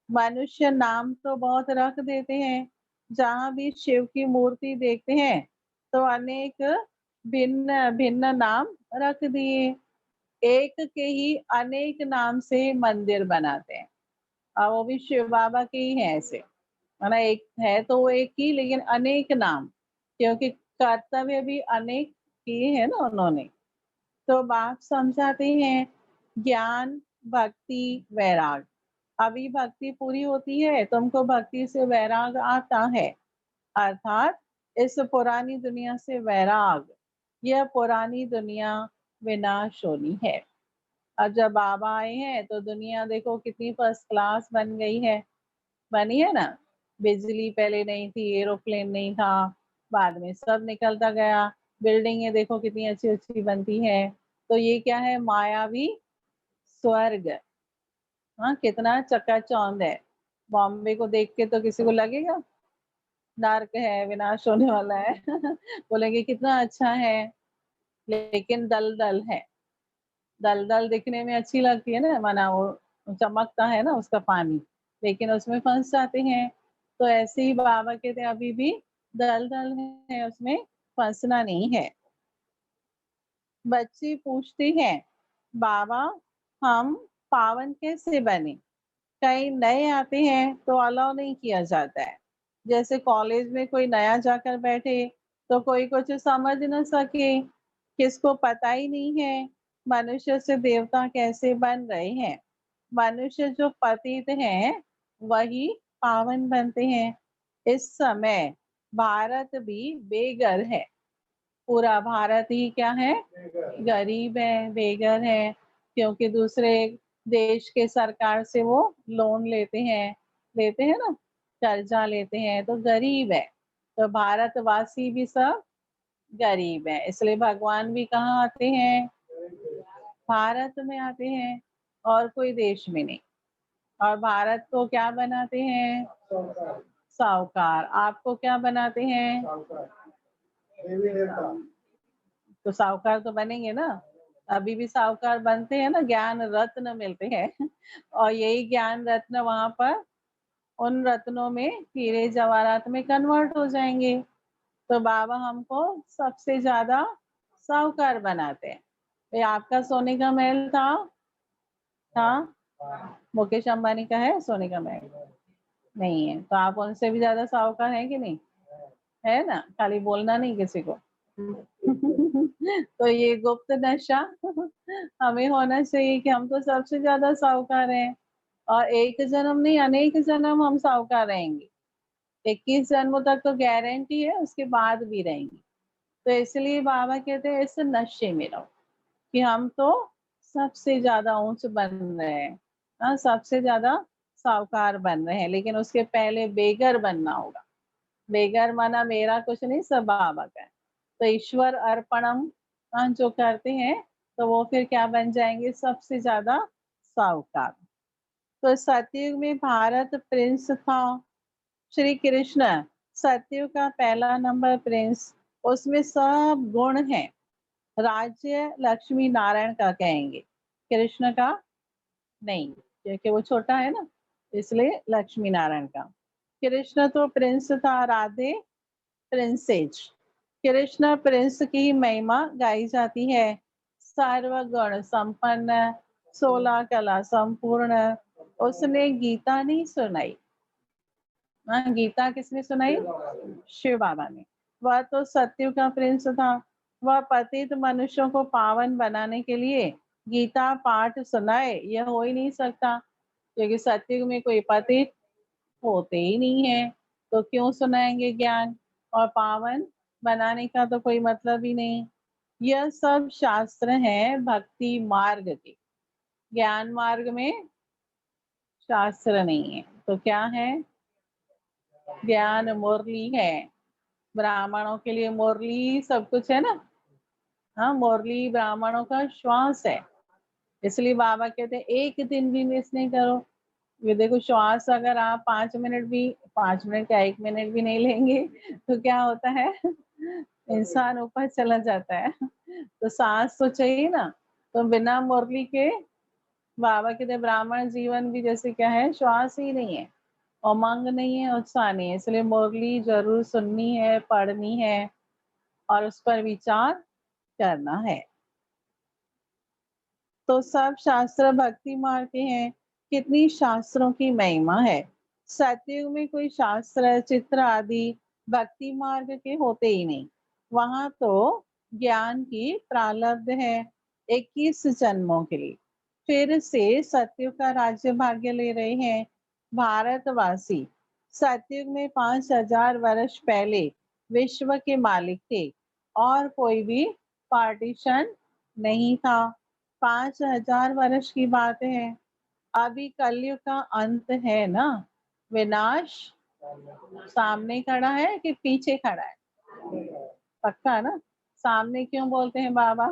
मनुष्य नाम तो बहुत रख देते हैं, जहाँ भी शिव की मूर्ति देखते हैं तो अनेक भिन्न भिन्न नाम रख दिए। एक के ही अनेक नाम से मंदिर बनाते हैं, और वो भी शिव बाबा के ही है ऐसे। है ना, एक है तो वो एक ही, लेकिन अनेक नाम, क्योंकि कर्तव्य भी अनेक किए हैं ना उन्होंने। तो बाप समझाते हैं ज्ञान, भक्ति, वैराग। अभी भक्ति पूरी होती है, तुमको भक्ति से वैराग आता है, अर्थात इस पुरानी दुनिया से वैराग। यह पुरानी दुनिया विनाश होनी है। अब जब बाबा आए हैं तो दुनिया देखो कितनी फर्स्ट क्लास बन गई है, बनी है ना। बिजली पहले नहीं थी, एरोप्लेन नहीं था, बाद में सब निकलता गया। बिल्डिंगें देखो कितनी अच्छी अच्छी बनती है। तो ये क्या है, मायावी स्वर्ग। हाँ, कितना चकाचौंध है। बॉम्बे को देख के तो किसी को लगेगा नर्क है, विनाश होने वाला है। बोलेंगे कितना अच्छा है, लेकिन दलदल है। दलदल दिखने में अच्छी लगती है ना, माना वो चमकता है ना उसका पानी, लेकिन उसमें फंस जाते हैं। तो ऐसे ही बाबा कहते हैं अभी भी दलदल है, उसमें फंसना नहीं है। बच्चे पूछते हैं बाबा हम पावन कैसे बने। कई नए आते हैं तो अलाउ नहीं किया जाता है। जैसे कॉलेज में कोई नया जाकर बैठे तो कोई कुछ समझ न सके, किसको पता ही नहीं है मनुष्य से देवता कैसे बन रहे हैं। मनुष्य जो पतित हैं वही पावन बनते हैं। इस समय भारत भी बेघर है। पूरा भारत ही क्या है, गरीब है, बेघर है, क्योंकि दूसरे देश के सरकार से वो लोन लेते हैं ना, कर्जा लेते हैं, तो गरीब है। तो भारतवासी भी सब गरीब है, इसलिए भगवान भी कहाँ आते हैं, भारत में आते हैं, और कोई देश में नहीं। और भारत को क्या बनाते हैं, साहूकार। आपको क्या बनाते हैं, तो साहूकार तो बनेंगे ना। अभी भी साहूकार बनते हैं ना, ज्ञान रत्न मिलते हैं। और यही ज्ञान रत्न वहां पर उन रत्नों में हीरे जवाहरात में कन्वर्ट हो जाएंगे। तो बाबा हमको सबसे ज्यादा साहूकार बनाते हैं। ये आपका सोने का महल था, मुकेश अंबानी का है सोने का महल, नहीं है, तो आप उनसे भी ज्यादा साहूकार हैं कि नहीं, है ना, खाली बोलना नहीं किसी को। तो ये गुप्त नशा हमें होना चाहिए कि हम तो सबसे ज्यादा साहूकार हैं, और एक जन्म नहीं अनेक जन्म हम साहूकार रहेंगे। 21 जन्मों तक तो गारंटी है, उसके बाद भी रहेंगे। तो इसलिए बाबा कहते हैं इस नशे में रहो कि हम तो सबसे ज्यादा ऊंच बन रहे हैं, हाँ, सबसे ज्यादा साहूकार बन रहे हैं, लेकिन उसके पहले बेगर बनना होगा। बेगर माना मेरा कुछ नहीं, सब बाबा का है। तो ईश्वर अर्पणम जो करते हैं तो वो फिर क्या बन जाएंगे, सबसे ज्यादा साहूकार। तो सतयुग में भारत प्रिंस था, श्री कृष्ण सतयुग का पहला नंबर प्रिंस। उसमें सब गुण हैं। राज्य लक्ष्मी नारायण का कहेंगे, कृष्ण का नहीं, क्योंकि वो छोटा है ना, इसलिए लक्ष्मी नारायण का। कृष्ण तो प्रिंस था, राधे प्रिंसेज। कृष्ण प्रिंस की महिमा गाई जाती है। सर्वगुण संपन्न, 16 कला संपूर्ण। उसने गीता नहीं सुनाई। हाँ, गीता किसने सुनाई, शिव बाबा ने। वह तो सत्यु का प्रिंस था। वह पतित मनुष्यों को पावन बनाने के लिए गीता पाठ सुनाए, यह हो ही नहीं सकता, क्योंकि सत्युग में कोई पतित होते ही नहीं है। तो क्यों सुनाएंगे ज्ञान, और पावन बनाने का तो कोई मतलब ही नहीं। यह सब शास्त्र हैं भक्ति मार्ग के, ज्ञान मार्ग में शास्त्र नहीं है। तो क्या है, ज्ञान मुरली है। ब्राह्मणों के लिए मुरली सब कुछ है ना। हाँ, मुरली ब्राह्मणों का श्वास है। इसलिए बाबा कहते हैं एक दिन भी मिस नहीं करो। ये देखो, श्वास अगर आप 5 मिनट भी, 5 मिनट का 1 मिनट भी नहीं लेंगे तो क्या होता है, इंसान ऊपर चला जाता है। तो सांस तो चाहिए ना। तो बिना मुरली के बाबा कहते ब्राह्मण जीवन भी जैसे क्या है, श्वास ही नहीं है। उमंग नहीं है, उत्साह नहीं है, इसलिए मुरली जरूर सुननी है, पढ़नी है और उस पर विचार करना है। तो सब शास्त्र भक्ति मार्ग के हैं। कितनी शास्त्रों की महिमा है। सतयुग में कोई शास्त्र चित्र आदि भक्ति मार्ग के होते ही नहीं। वहां तो ज्ञान की प्रारब्ध है 21 जन्मों के लिए। फिर से सतयुग का राज्य भाग्य ले रहे हैं भारतवासी। सतयुग में 5000 वर्ष पहले विश्व के मालिक थे और कोई भी पार्टीशन नहीं था। 5000 वर्ष की बात है। अभी कलयुग का अंत है ना। विनाश सामने खड़ा है कि पीछे खड़ा है? पक्का ना। सामने क्यों बोलते हैं बाबा?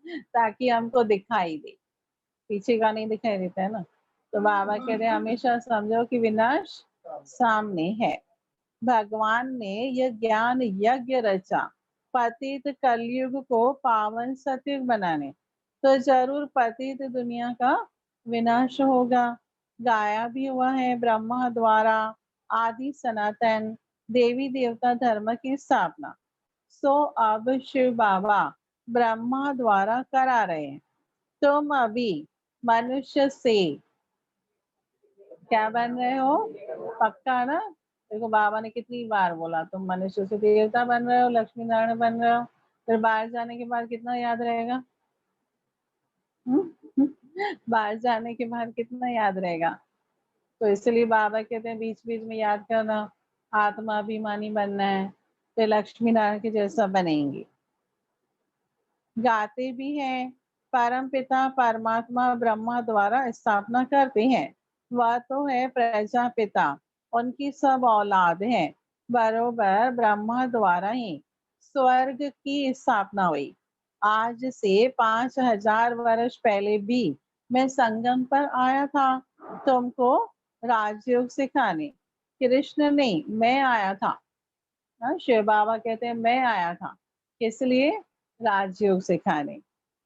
ताकि हमको दिखाई दे। पीछे का नहीं दिखाई देता है ना। तो बाबा कहते हैं हमेशा समझो कि विनाश सामने है। भगवान ने यह ज्ञान यज्ञ रचा पतित कलयुग को पावन सतयुग बनाने। तो जरूर पतित दुनिया का विनाश होगा। गाया भी हुआ है ब्रह्मा द्वारा आदि सनातन देवी देवता धर्म की स्थापना। सो अब शिव बाबा ब्रह्मा द्वारा करा रहे हैं। तुम अभी मनुष्य से क्या बन रहे हो? पक्का ना। देखो बाबा ने कितनी बार बोला तुम मनुष्य से देवता बन रहे हो, लक्ष्मी नारायण बन रहे हो। फिर बाहर जाने के बाद कितना याद रहेगा? हम्म? बाहर जाने के बाद कितना याद रहेगा? तो इसलिए बाबा कहते हैं बीच बीच में याद करना। आत्माभिमानी बनना है, फिर लक्ष्मी नारायण के जैसा बनेंगे। गाते भी हैं परम पिता परमात्मा ब्रह्मा द्वारा स्थापना करते हैं। वह तो है प्रजापिता, उनकी सब औलाद हैं। बरोबर ब्रह्मा द्वारा ही स्वर्ग की स्थापना हुई। आज से 5000 वर्ष पहले भी मैं संगम पर आया था तुमको राजयोग सिखाने। कृष्ण नहीं, मैं आया था। हाँ, शिव बाबा कहते हैं मैं आया था किस लिए? राजयोग सिखाने।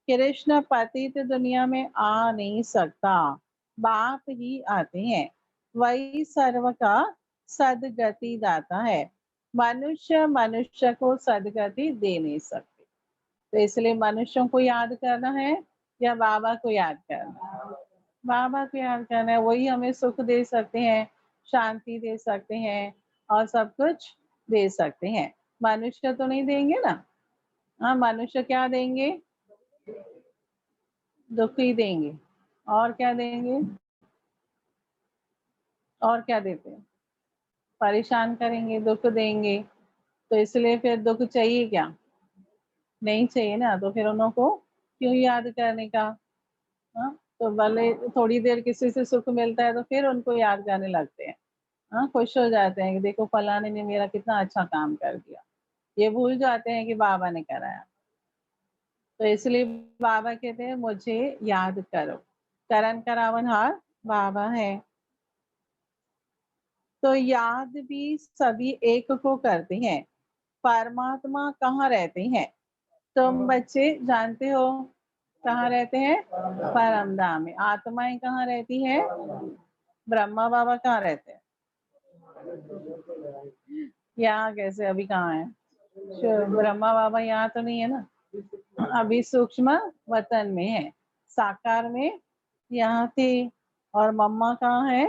कृष्ण पतित दुनिया में आ नहीं सकता, बाप ही आते हैं। वही सर्व का सदगति दाता है। मनुष्य मनुष्य को सदगति दे नहीं सकते। तो इसलिए मनुष्यों को याद करना है या बाबा को याद करना है? बाबा को याद करना है। वही हमें सुख दे सकते हैं, शांति दे सकते हैं और सब कुछ दे सकते हैं। मनुष्य तो नहीं देंगे ना। हाँ, मनुष्य क्या देंगे? दुख ही देंगे। और क्या देंगे? और क्या देते हैं? परेशान करेंगे, दुख देंगे। तो इसलिए फिर दुख चाहिए क्या? नहीं चाहिए ना। तो फिर उनको क्यों याद करने का? हाँ, तो भले थोड़ी देर किसी से सुख मिलता है तो फिर उनको याद करने लगते हैं। हाँ, खुश हो जाते हैं कि देखो फलाने ने मेरा कितना अच्छा काम कर दिया। ये भूल जाते हैं कि बाबा ने कराया। तो इसलिए बाबा कहते हैं मुझे याद करो। करण करावनहार बाबा है। तो याद भी सभी एक को करते हैं। परमात्मा कहाँ रहते हैं? तुम बच्चे जानते हो कहाँ रहते हैं? परम धाम में। आत्माएं कहाँ रहती है? ब्रह्मा बाबा कहाँ रहते हैं? यहाँ कैसे? अभी कहाँ है? ब्रह्मा बाबा यहाँ तो नहीं है ना। अभी सूक्ष्म वतन में है। साकार में यहाँ थे। और मम्मा कहाँ है?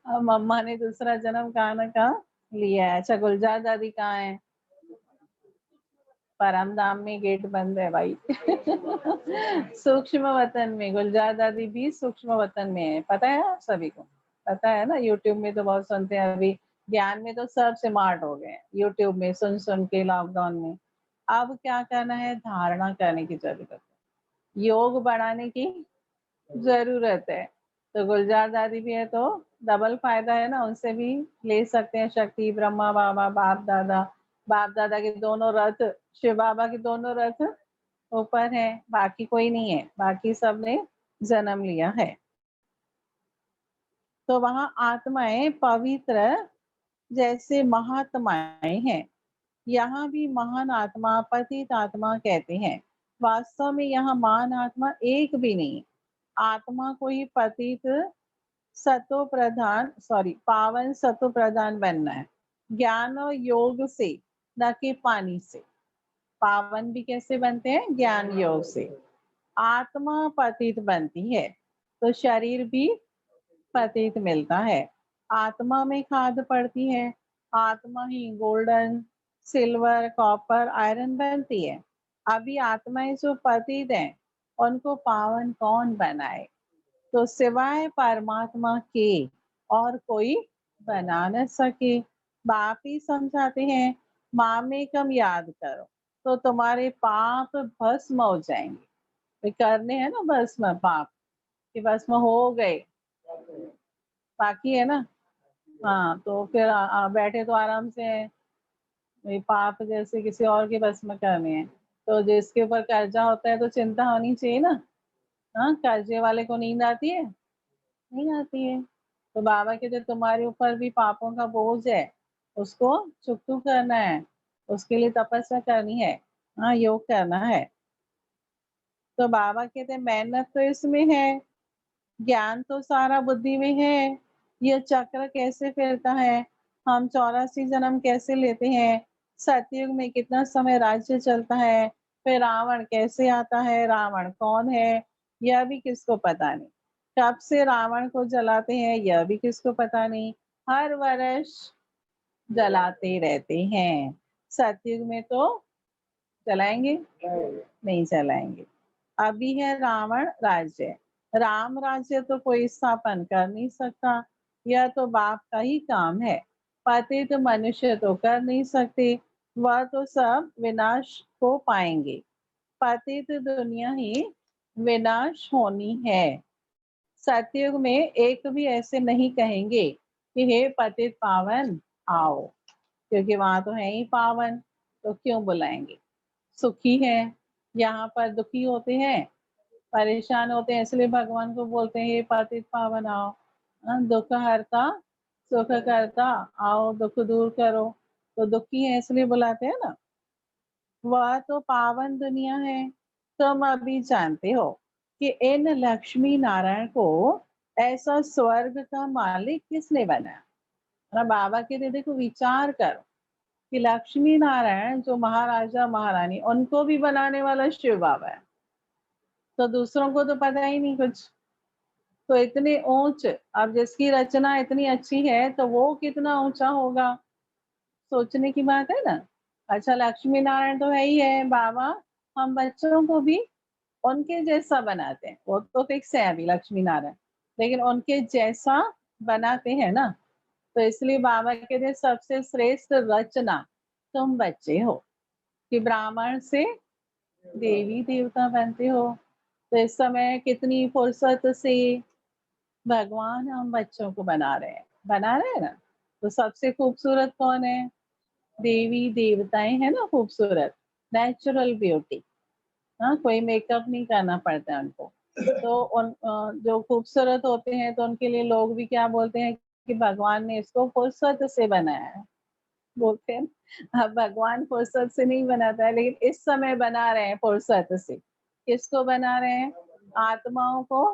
अब मम्मा ने दूसरा जन्म कहाँ ना कहाँ लिया है। अच्छा, गुलजार दादी कहाँ है? परम धाम में गेट बंद है भाई। सूक्ष्म वतन में। गुलजार दादी भी सूक्ष्म वतन में है। पता है आप सभी को? पता है ना। यूट्यूब में तो बहुत सुनते हैं। अभी ज्ञान में तो सब स्मार्ट हो गए हैं यूट्यूब में सुन सुन के लॉकडाउन में। अब क्या करना है? धारणा करने की जरूरत है। योग बढ़ाने की जरूरत है। तो गुलजार दादी भी है तो डबल फायदा है ना। उनसे भी ले सकते हैं शक्ति। ब्रह्मा बाबा बाप दादा, बाप दादा के दोनों रथ, शिव बाबा के दोनों रथ ऊपर है। बाकी कोई नहीं है, बाकी सब ने जन्म लिया है। तो वहां आत्माएं पवित्र जैसे महात्माएं हैं। यहाँ भी महान आत्मा पतित आत्मा कहते हैं। वास्तव में यहाँ महान आत्मा एक भी नहीं। आत्मा को ही पतित सतो प्रधान पावन सतो प्रधान बनना है, ज्ञान और योग से, न कि पानी से। पावन भी कैसे बनते हैं? ज्ञान योग से। आत्मा पतित बनती है, तो शरीर भी पतित मिलता है। आत्मा में खाद पड़ती है, आत्मा ही गोल्डन, सिल्वर, कॉपर, आयरन बनती है। अभी आत्माएं जो पतित हैं, उनको पावन कौन बनाए? तो सिवाय परमात्मा के और कोई बना न सके। बाप ही समझाते हैं, मामेकम याद करो तो तुम्हारे पाप भस्म हो जाएंगे। वे करने हैं ना भस्म, पाप कि भस्म हो गए, बाकी है ना। हाँ, तो फिर बैठे तो आराम से हैं। ये पाप जैसे किसी और के भस्म करने हैं, तो जिसके ऊपर कर्जा होता है तो चिंता होनी चाहिए ना। हाँ, कर्जे वाले को नींद आती है? नहीं आती है। तो बाबा कहते तुम्हारे ऊपर भी पापों का बोझ है, उसको चुकतू करना है, उसके लिए तपस्या करनी है, हाँ, योग करना है। तो बाबा कहते मेहनत तो इसमें है, ज्ञान तो सारा बुद्धि में है। ये चक्र कैसे फिरता है, हम 84 जन्म कैसे लेते हैं, सतयुग में कितना समय राज्य चलता है, फिर रावण कैसे आता है, रावण कौन है, यह भी किसको पता नहीं। कब से रावण को जलाते हैं, यह भी किसको पता नहीं। हर वर्ष जलाते रहते हैं। सतयुग में तो चलाएंगे नहीं चलाएंगे। अभी है रावण राज्य, राम राज्य तो कोई स्थापन कर नहीं सकता, यह तो बाप का ही काम है। पतित मनुष्य तो कर नहीं सकते, वह तो सब विनाश को पाएंगे। पतित दुनिया ही विनाश होनी है। सतयुग में एक भी ऐसे नहीं कहेंगे कि हे पतित पावन आओ, क्योंकि वहां तो है ही पावन, तो क्यों बुलाएंगे। सुखी है, यहाँ पर दुखी होते हैं, परेशान होते हैं, इसलिए भगवान को बोलते हैं हे पतित पावन आओ। दुख हरता सुख करता आओ, दुख दूर करो। तो दुखी है इसलिए बुलाते हैं ना। वह तो पावन दुनिया है। तुम अभी जानते हो कि इन लक्ष्मी नारायण को ऐसा स्वर्ग का मालिक किसने बनाया। ना बाबा के लिए देखो, विचार करो कि लक्ष्मी नारायण जो महाराजा महारानी, उनको भी बनाने वाला शिव बाबा है। तो दूसरों को तो पता ही नहीं कुछ। तो इतने ऊंच, अब जिसकी रचना इतनी अच्छी है तो वो कितना ऊंचा होगा, सोचने की बात है ना। अच्छा, लक्ष्मी नारायण तो है ही है बाबा, हम बच्चों को भी उनके जैसा बनाते हैं। वो तो फिक्स है अभी लक्ष्मी नारायण, लेकिन उनके जैसा बनाते हैं ना। तो इसलिए बाबा कहते हैं सबसे श्रेष्ठ रचना तुम बच्चे हो, कि ब्राह्मण से देवी देवता बनते हो। तो इस समय कितनी फुर्सत से भगवान हम बच्चों को बना रहे हैं ना। तो सबसे खूबसूरत कौन है? देवी देवताएं है ना, खूबसूरत, नेचुरल ब्यूटी। हाँ, कोई मेकअप नहीं करना पड़ता है उनको। तो उन जो खूबसूरत होते हैं तो उनके लिए लोग भी क्या बोलते हैं कि भगवान ने इसको फुर्सत से बनाया है, बोलते हैं। अब भगवान फुर्सत से नहीं बनाता है, लेकिन इस समय बना रहे हैं फुर्सत से। किसको बना रहे हैं? आत्माओं को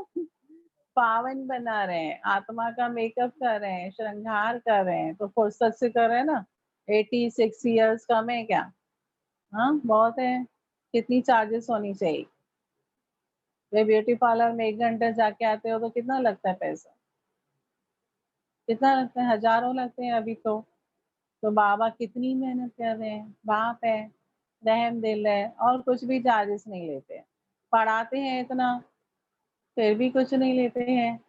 पावन बना रहे हैं, आत्मा का मेकअप कर रहे हैं, श्रृंगार कर रहे हैं, तो फुर्सत से कर रहे हैं ना। 86 ईयर्स कम है क्या? हाँ, बहुत है। कितनी चार्जेस होनी चाहिए? वे ब्यूटी पार्लर में 1 घंटे जाके आते हो तो कितना लगता है पैसा? कितना लगता है? हजारों लगते हैं अभी तो। तो बाबा कितनी मेहनत कर रहे हैं, बाप है, रहम दिल है, और कुछ भी चार्जेस नहीं लेते हैं। पढ़ाते हैं इतना, फिर भी कुछ नहीं लेते हैं।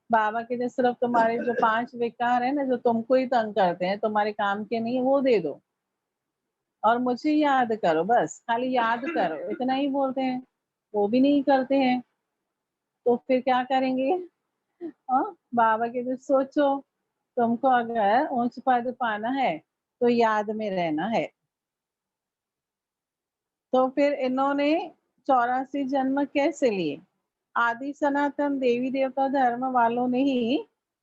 बाबा के लिए सिर्फ तुम्हारे जो 5 विकार है ना, जो तुमको ही तंग करते हैं, तुम्हारे काम के नहीं है, वो दे दो, और मुझे याद करो, बस खाली याद करो, इतना ही बोलते हैं। वो भी नहीं करते हैं, तो फिर क्या करेंगे? बाबा के लिए सोचो, तुमको अगर ऊंच पद पाना है तो याद में रहना है। तो फिर इन्होंने 84 जन्म कैसे लिए? आदि सनातन देवी देवता धर्म वालों ने ही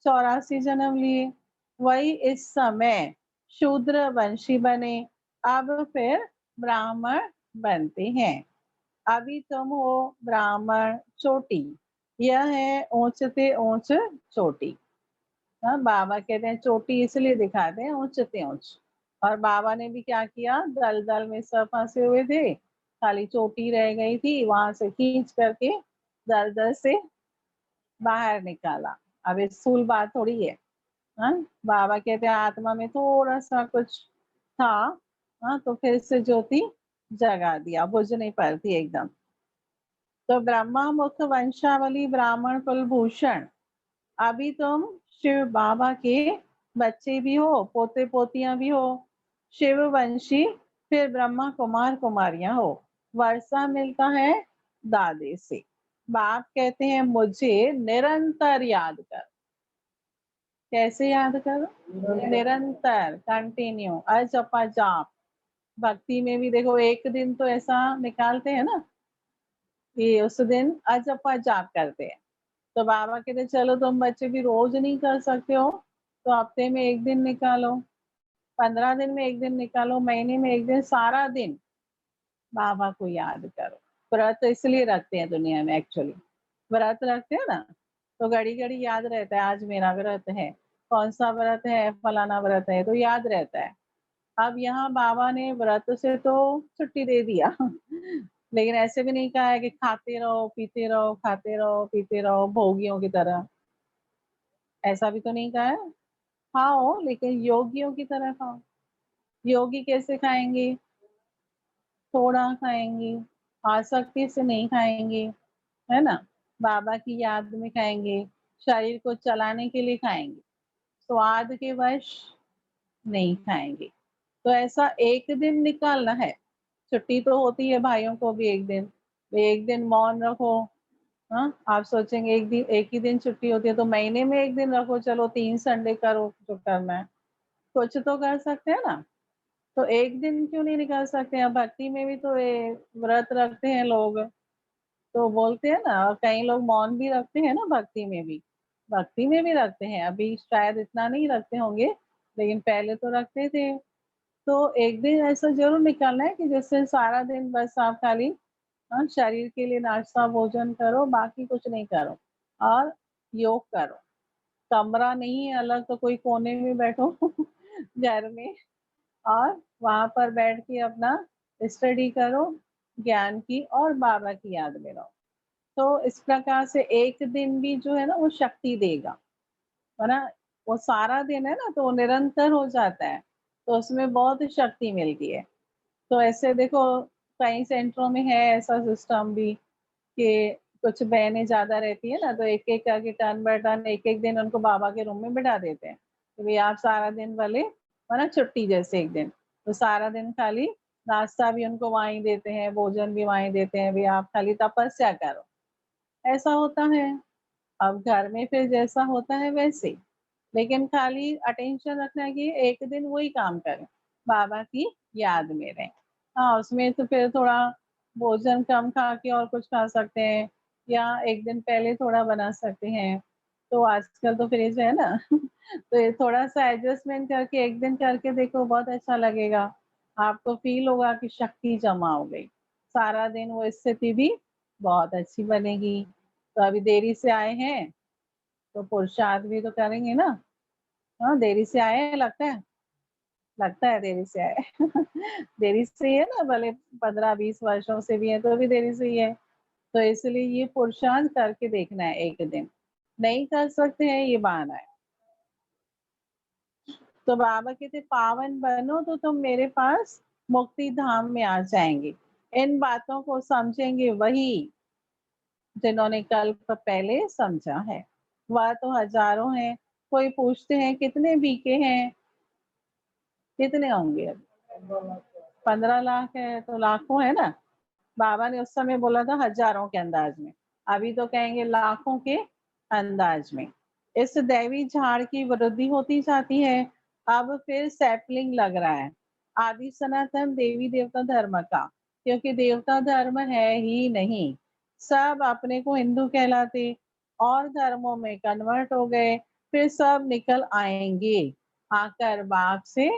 84 जन्म लिए। वही इस समय शूद्र वंशी बने, अब फिर ब्राह्मण बनते हैं। अभी तुम हो ब्राह्मण चोटी, यह है ऊंचते ऊंच चोटी। हाँ, बाबा कहते हैं चोटी इसलिए दिखाते हैं ऊंचते ऊंच। और बाबा ने भी क्या किया, दलदल में सब फंसे हुए थे, खाली चोटी रह गई थी, वहां से खींच करके दलदल से बाहर निकाला। अब ये स्थूल बात थोड़ी है। हाँ, बाबा कहते हैं आत्मा में थोड़ा सा कुछ था। हाँ, तो फिर से ज्योति जगा दिया, बुझ नहीं पाती एकदम। तो ब्रह्मा मुख वंशावली ब्राह्मण कुलभूषण, अभी तुम शिव बाबा के बच्चे भी हो, पोते पोतियां भी हो, शिव वंशी, फिर ब्रह्मा कुमार कुमारियां हो। वर्षा मिलता है दादे से। बाप कहते हैं मुझे निरंतर याद कर। कैसे याद करो, निरंतर, कंटिन्यू, अजपा जाप। भक्ति में भी देखो एक दिन तो ऐसा निकालते हैं ना कि उस दिन अजपा जाप करते हैं। तो बाबा कहते चलो तुम बच्चे भी रोज नहीं कर सकते हो, तो हफ्ते में एक दिन निकालो, 15 दिन में एक दिन निकालो, महीने में एक दिन, सारा दिन बाबा को याद करो। व्रत तो इसलिए रखते हैं दुनिया में, एक्चुअली व्रत रखते हैं ना, तो घड़ी घड़ी याद रहता है आज मेरा व्रत है, कौन सा व्रत है, फलाना व्रत है, तो याद रहता है। अब यहाँ बाबा ने व्रत से तो छुट्टी दे दिया लेकिन ऐसे भी नहीं कहा है कि खाते रहो पीते रहो, खाते रहो पीते रहो भोगियों की तरह, ऐसा भी तो नहीं कहा है। खाओ लेकिन योगियों की तरह खाओ। योगी कैसे खाएंगे, थोड़ा खाएंगे, आसक्ति से नहीं खाएंगे, है ना, बाबा की याद में खाएंगे, शरीर को चलाने के लिए खाएंगे, स्वाद के वश नहीं खाएंगे। तो ऐसा एक दिन निकालना है। छुट्टी तो होती है भाइयों को भी एक दिन, एक दिन मौन रखो। हाँ, आप सोचेंगे एक ही दिन छुट्टी होती है, तो महीने में एक दिन रखो, चलो 3 संडे करो जो करना है, कुछ तो कर सकते हैं ना। तो एक दिन क्यों नहीं निकाल सकते हैं, भक्ति में भी तो ये व्रत रखते हैं लोग, तो बोलते हैं ना, और कई लोग मौन भी रखते हैं ना भक्ति में भी, भक्ति में भी रखते हैं, अभी शायद इतना नहीं रखते होंगे लेकिन पहले तो रखते थे। तो एक दिन ऐसा जरूर निकालना है कि जिससे सारा दिन बस आप खाली शरीर के लिए नाश्ता भोजन करो, बाकी कुछ नहीं करो, और योग करो। कमरा नहीं है अलग, तो कोई कोने में बैठो घर में, और वहां पर बैठ के अपना स्टडी करो ज्ञान की, और बाबा की याद में रहो। तो इस प्रकार से एक दिन भी जो है ना वो शक्ति देगा, है ना। वो सारा दिन है ना तो वो निरंतर हो जाता है, तो उसमें बहुत शक्ति मिलती है। तो ऐसे देखो कई सेंटरों में है ऐसा सिस्टम भी कि कुछ बहनें ज्यादा रहती है ना, तो एक एक करके टर्न बाय टर्न एक एक दिन उनको बाबा के रूम में बिठा देते हैं कि भाई आप सारा दिन वाले, है ना, छुट्टी जैसे एक दिन, तो सारा दिन खाली नाश्ता भी उनको वहीं देते हैं, भोजन भी वहीं देते हैं, भाई आप खाली तपस्या करो, ऐसा होता है। अब घर में फिर जैसा होता है वैसे, लेकिन खाली अटेंशन रखना है कि एक दिन वही काम करें, बाबा की याद में रहें। हाँ, उसमें तो फिर थोड़ा भोजन कम खा के और कुछ खा सकते हैं, या एक दिन पहले थोड़ा बना सकते हैं। तो आजकल तो फ्रिज है ना तो ये थोड़ा सा एडजस्टमेंट करके एक दिन करके देखो, बहुत अच्छा लगेगा। आपको फील होगा कि शक्ति जमा हो गई, सारा दिन वो स्थिति भी बहुत अच्छी बनेगी। तो अभी देरी से आए हैं, तो पुरुषार्थ भी तो करेंगे ना। हाँ, देरी से आए हैं लगता है देरी से आए देरी से ही है ना, भले 15-20 वर्षों से भी है तो भी देरी से ही है। तो इसलिए ये पुरुषार्थ करके देखना है एक दिन, नहीं कर सकते हैं ये बहाना है। तो बाबा कहते पावन बनो तो तुम मेरे पास मुक्ति धाम में आ जाएंगे। इन बातों को समझेंगे वही जिन्होंने कल्प पहले समझा है। वह तो हजारों हैं, कोई पूछते हैं कितने बीके हैं, कितने होंगे अब, 15 लाख है तो लाखों है ना। बाबा ने उस समय बोला था हजारों के अंदाज में, अभी तो कहेंगे लाखों के अंदाज में। इस दैवी झाड़ की वृद्धि होती जाती है। अब फिर सैपलिंग लग रहा है, आदि सनातन देवी देवता धर्म का, क्योंकि देवता धर्म है ही नहीं, सब अपने को हिंदू कहलाते और धर्मों में कन्वर्ट हो गए, फिर सब निकल आएंगे, आकर बाप से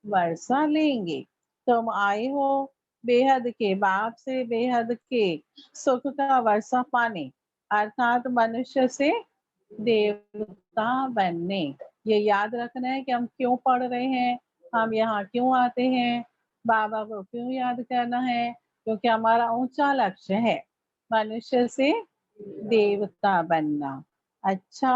वर्षा लेंगे। तुम आए हो बेहद के बाप से बेहद के सुख का वर्षा पाने, अर्थात मनुष्य से देवता बनने। ये याद रखना है कि हम क्यों पढ़ रहे हैं, हम यहाँ क्यों आते हैं, बाबा को क्यों याद करना है, क्योंकि हमारा ऊंचा लक्ष्य है मनुष्य से देवता बनना। अच्छा,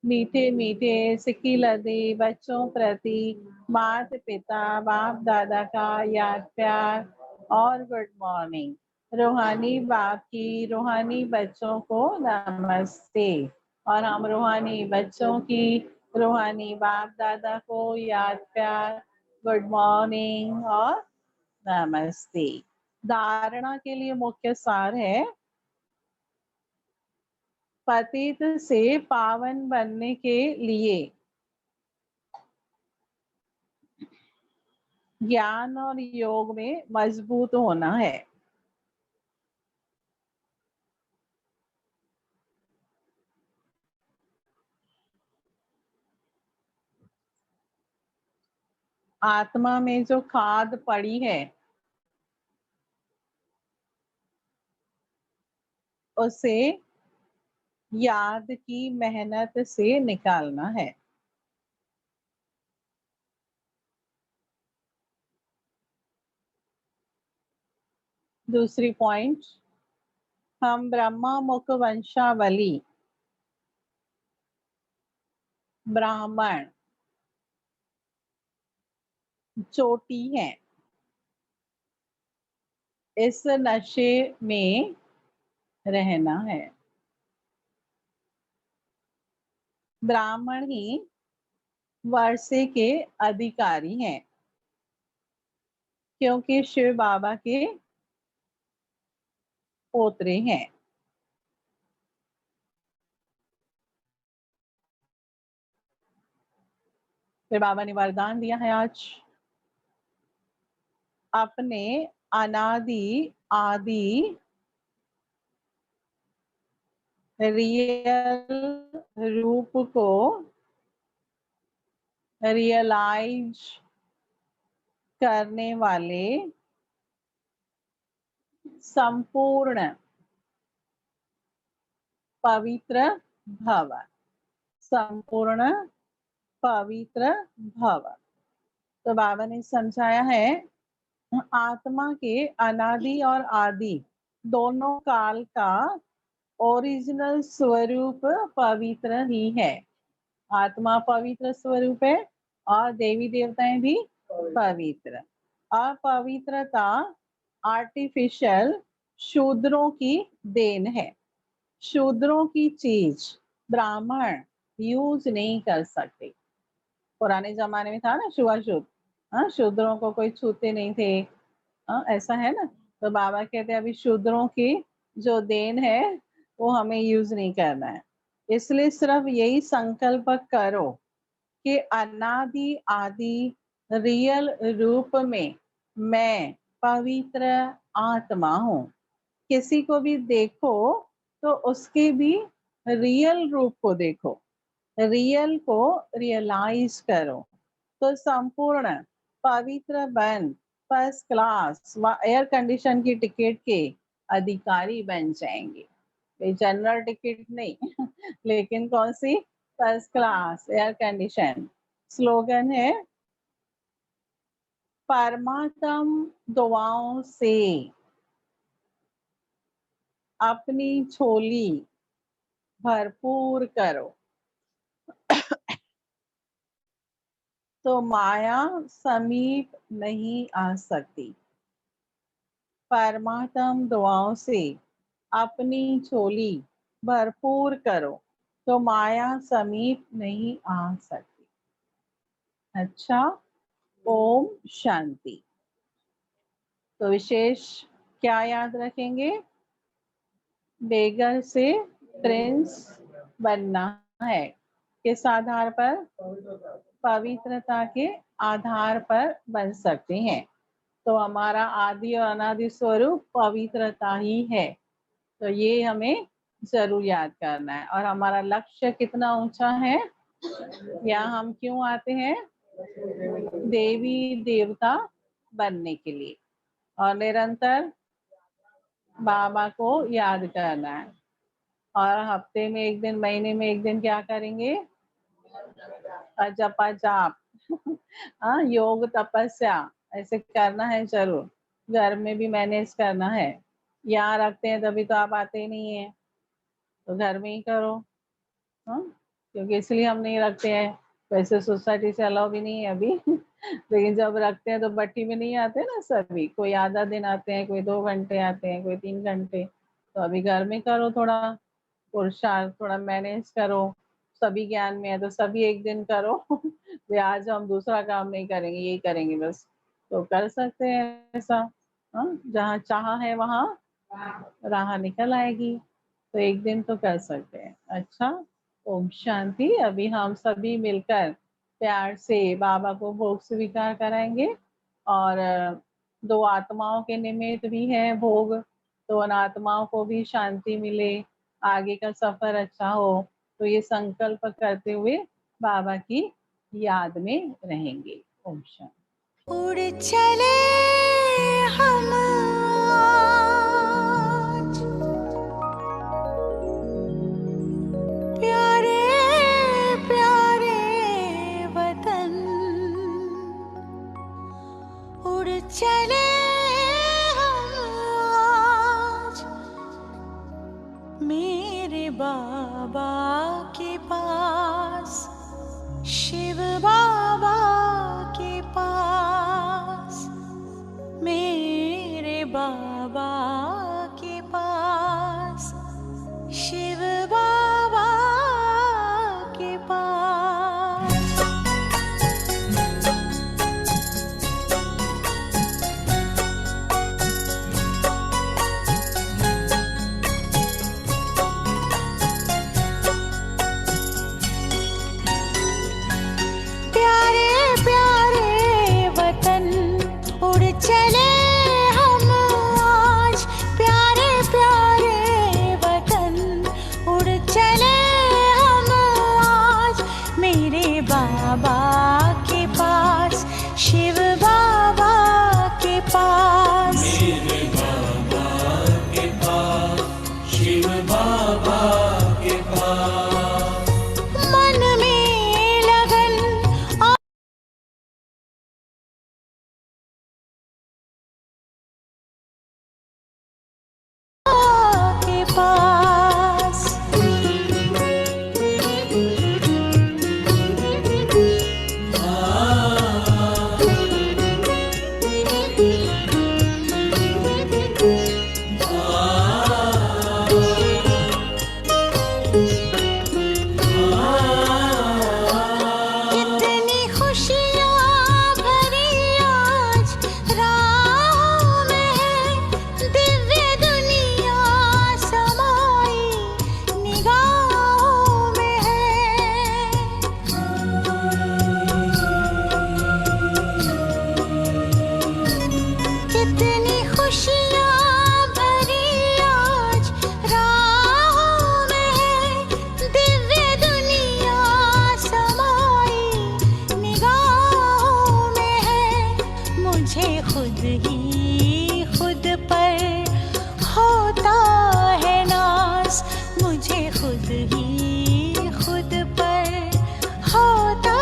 मीठे मीठे सिक्की लदे बच्चों प्रति माता पिता बाप दादा का याद प्यार और गुड मॉर्निंग। रूहानी बाप की रूहानी बच्चों को नमस्ते। और हम रूहानी बच्चों की रूहानी बाप दादा को याद प्यार, गुड मॉर्निंग और नमस्ते। धारणा के लिए मुख्य सार है, पतित से पावन बनने के लिए ज्ञान और योग में मजबूत होना है। आत्मा में जो खाद पड़ी है उसे याद की मेहनत से निकालना है। दूसरी पॉइंट, हम ब्रह्मा मुख वंशावली ब्राह्मण चोटी हैं। इस नशे में रहना है। ब्राह्मण ही वर्षे के अधिकारी हैं, क्योंकि शिव बाबा के पोतरे हैं। फिर बाबा ने वरदान दिया है आज, अपने अनादि आदि रियल रूप को रियलाइज करने वाले संपूर्ण पवित्र भव। संपूर्ण पवित्र भव। तो बाबा ने समझाया है, आत्मा के अनादि और आदि दोनों काल का ओरिजिनल स्वरूप पवित्र ही है। आत्मा पवित्र स्वरूप है और देवी देवताएं भी पवित्र। अपवित्रता आर्टिफिशियल शूद्रों की देन है। शूद्रों की चीज ब्राह्मण यूज नहीं कर सकते। पुराने जमाने में था ना छुआछूत, हाँ, शूद्रों को कोई छूते नहीं थे, हाँ, ऐसा है ना। तो बाबा कहते हैं अभी शूद्रों की जो देन है वो हमें यूज नहीं करना है। इसलिए सिर्फ यही संकल्प करो कि अनादि आदि रियल रूप में मैं पवित्र आत्मा हूँ। किसी को भी देखो तो उसके भी रियल रूप को देखो, रियल को रियलाइज करो, तो संपूर्ण पवित्र बन फर्स्ट क्लास व एयर कंडीशन की टिकट के अधिकारी बन जाएंगे। जनरल टिकट नहीं लेकिन कौन सी, first class air condition. Slogan है, परमात्म दुआओं से अपनी झोली भरपूर करो तो माया समीप नहीं आ सकती। परमात्म दुआओं से अपनी झोली भरपूर करो तो माया समीप नहीं आ सकती। अच्छा, ओम शांति। तो विशेष क्या याद रखेंगे, बेगर से प्रिंस बनना है। किस आधार पर, पवित्रता के आधार पर बन सकते हैं। तो हमारा आदि और अनादि स्वरूप पवित्रता ही है। तो ये हमें जरूर याद करना है। और हमारा लक्ष्य कितना ऊंचा है, यहाँ हम क्यों आते हैं, देवी देवता बनने के लिए। और निरंतर बाबा को याद करना है। और हफ्ते में एक दिन, महीने में एक दिन क्या करेंगे? जपा जाप। हाँ, योग तपस्या ऐसे करना है जरूर। घर में भी मैनेज करना है। यहाँ रखते हैं तभी तो आप आते ही नहीं है, तो घर में ही करो। हाँ, क्योंकि इसलिए हम नहीं रखते हैं। वैसे सोसाइटी से अलाउ भी नहीं है अभी। लेकिन जब रखते हैं तो भट्टी में नहीं आते ना सभी, कोई आधा दिन आते हैं, कोई 2 घंटे आते हैं, कोई 3 घंटे। तो अभी घर में करो, थोड़ा पुरुषार्थ, थोड़ा मैनेज करो। सभी ज्ञान में है तो सभी एक दिन करो। वे आज हम दूसरा काम नहीं करेंगे, यही करेंगे बस, तो कर सकते हैं ऐसा। हाँ, जहाँ चाह है वहाँ राह निकल आएगी। तो एक दिन तो कर सकते हैं। अच्छा, ओम शांति। अभी हम सभी मिलकर प्यार से बाबा को भोग स्वीकार कराएंगे। और 2 आत्माओं के निमित्त भी है भोग, तो उन आत्माओं को भी शांति मिले, आगे का सफर अच्छा हो। तो ये संकल्प करते हुए बाबा की याद में रहेंगे। ओम शांति। उड़ चले हम आज प्यारे प्यारे वतन, उड़ चले हम आज मेरे बाबा के पास, शिव बाबा के पास, मेरे बाबा के पास, शिव बाबा के पास। प्यारे प्यारे वतन, उड़ चले हम आज प्यारे प्यारे वतन, उड़ चले हम आज मेरे बाबा के पास, शिव बाबा के पास, मेरे बाबा के पास, शिव बाबा के पास। मन में लगन के पास। कितनी खुशियाँ भरी आज राहों में है, दिव्य दुनिया समाई निगाहों में है। कितनी खुशियाँ भरी आज राहों में है, दिव्य दुनिया समाई निगाहों में है। मुझे खुद ही खुद पर होता है नाज, मुझे खुद ही खुद पर होता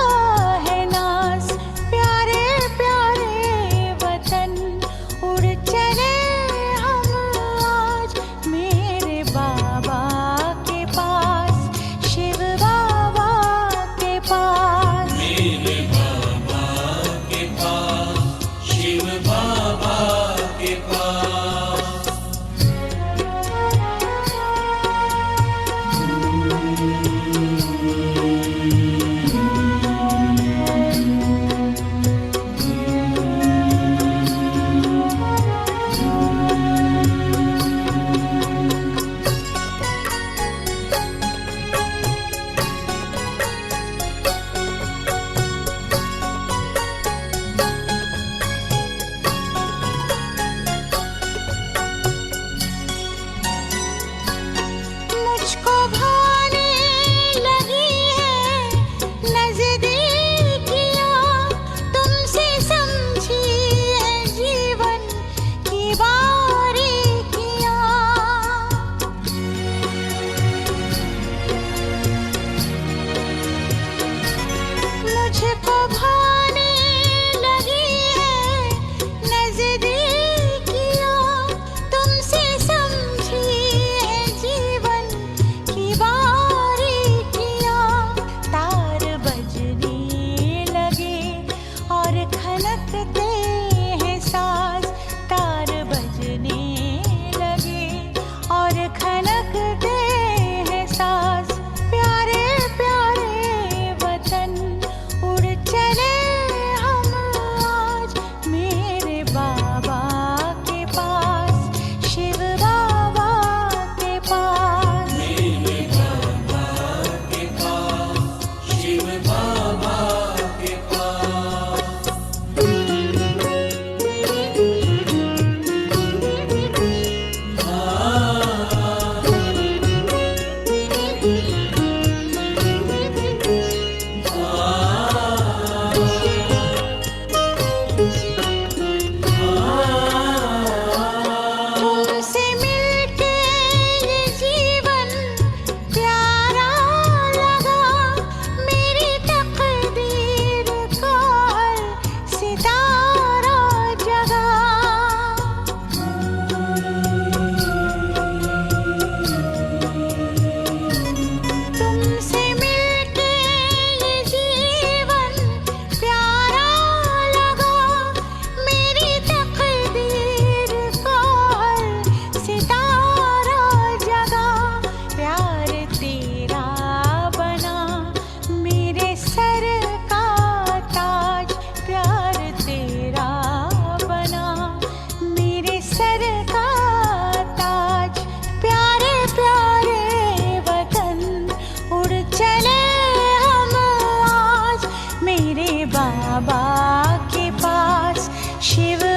है नाज। प्यारे प्यारे वतन, उड़ चले हम आज मेरे बाबा के पास, शिव बाबा के पास, मेरे बाबा के पास, शिव बाबा के पास शिव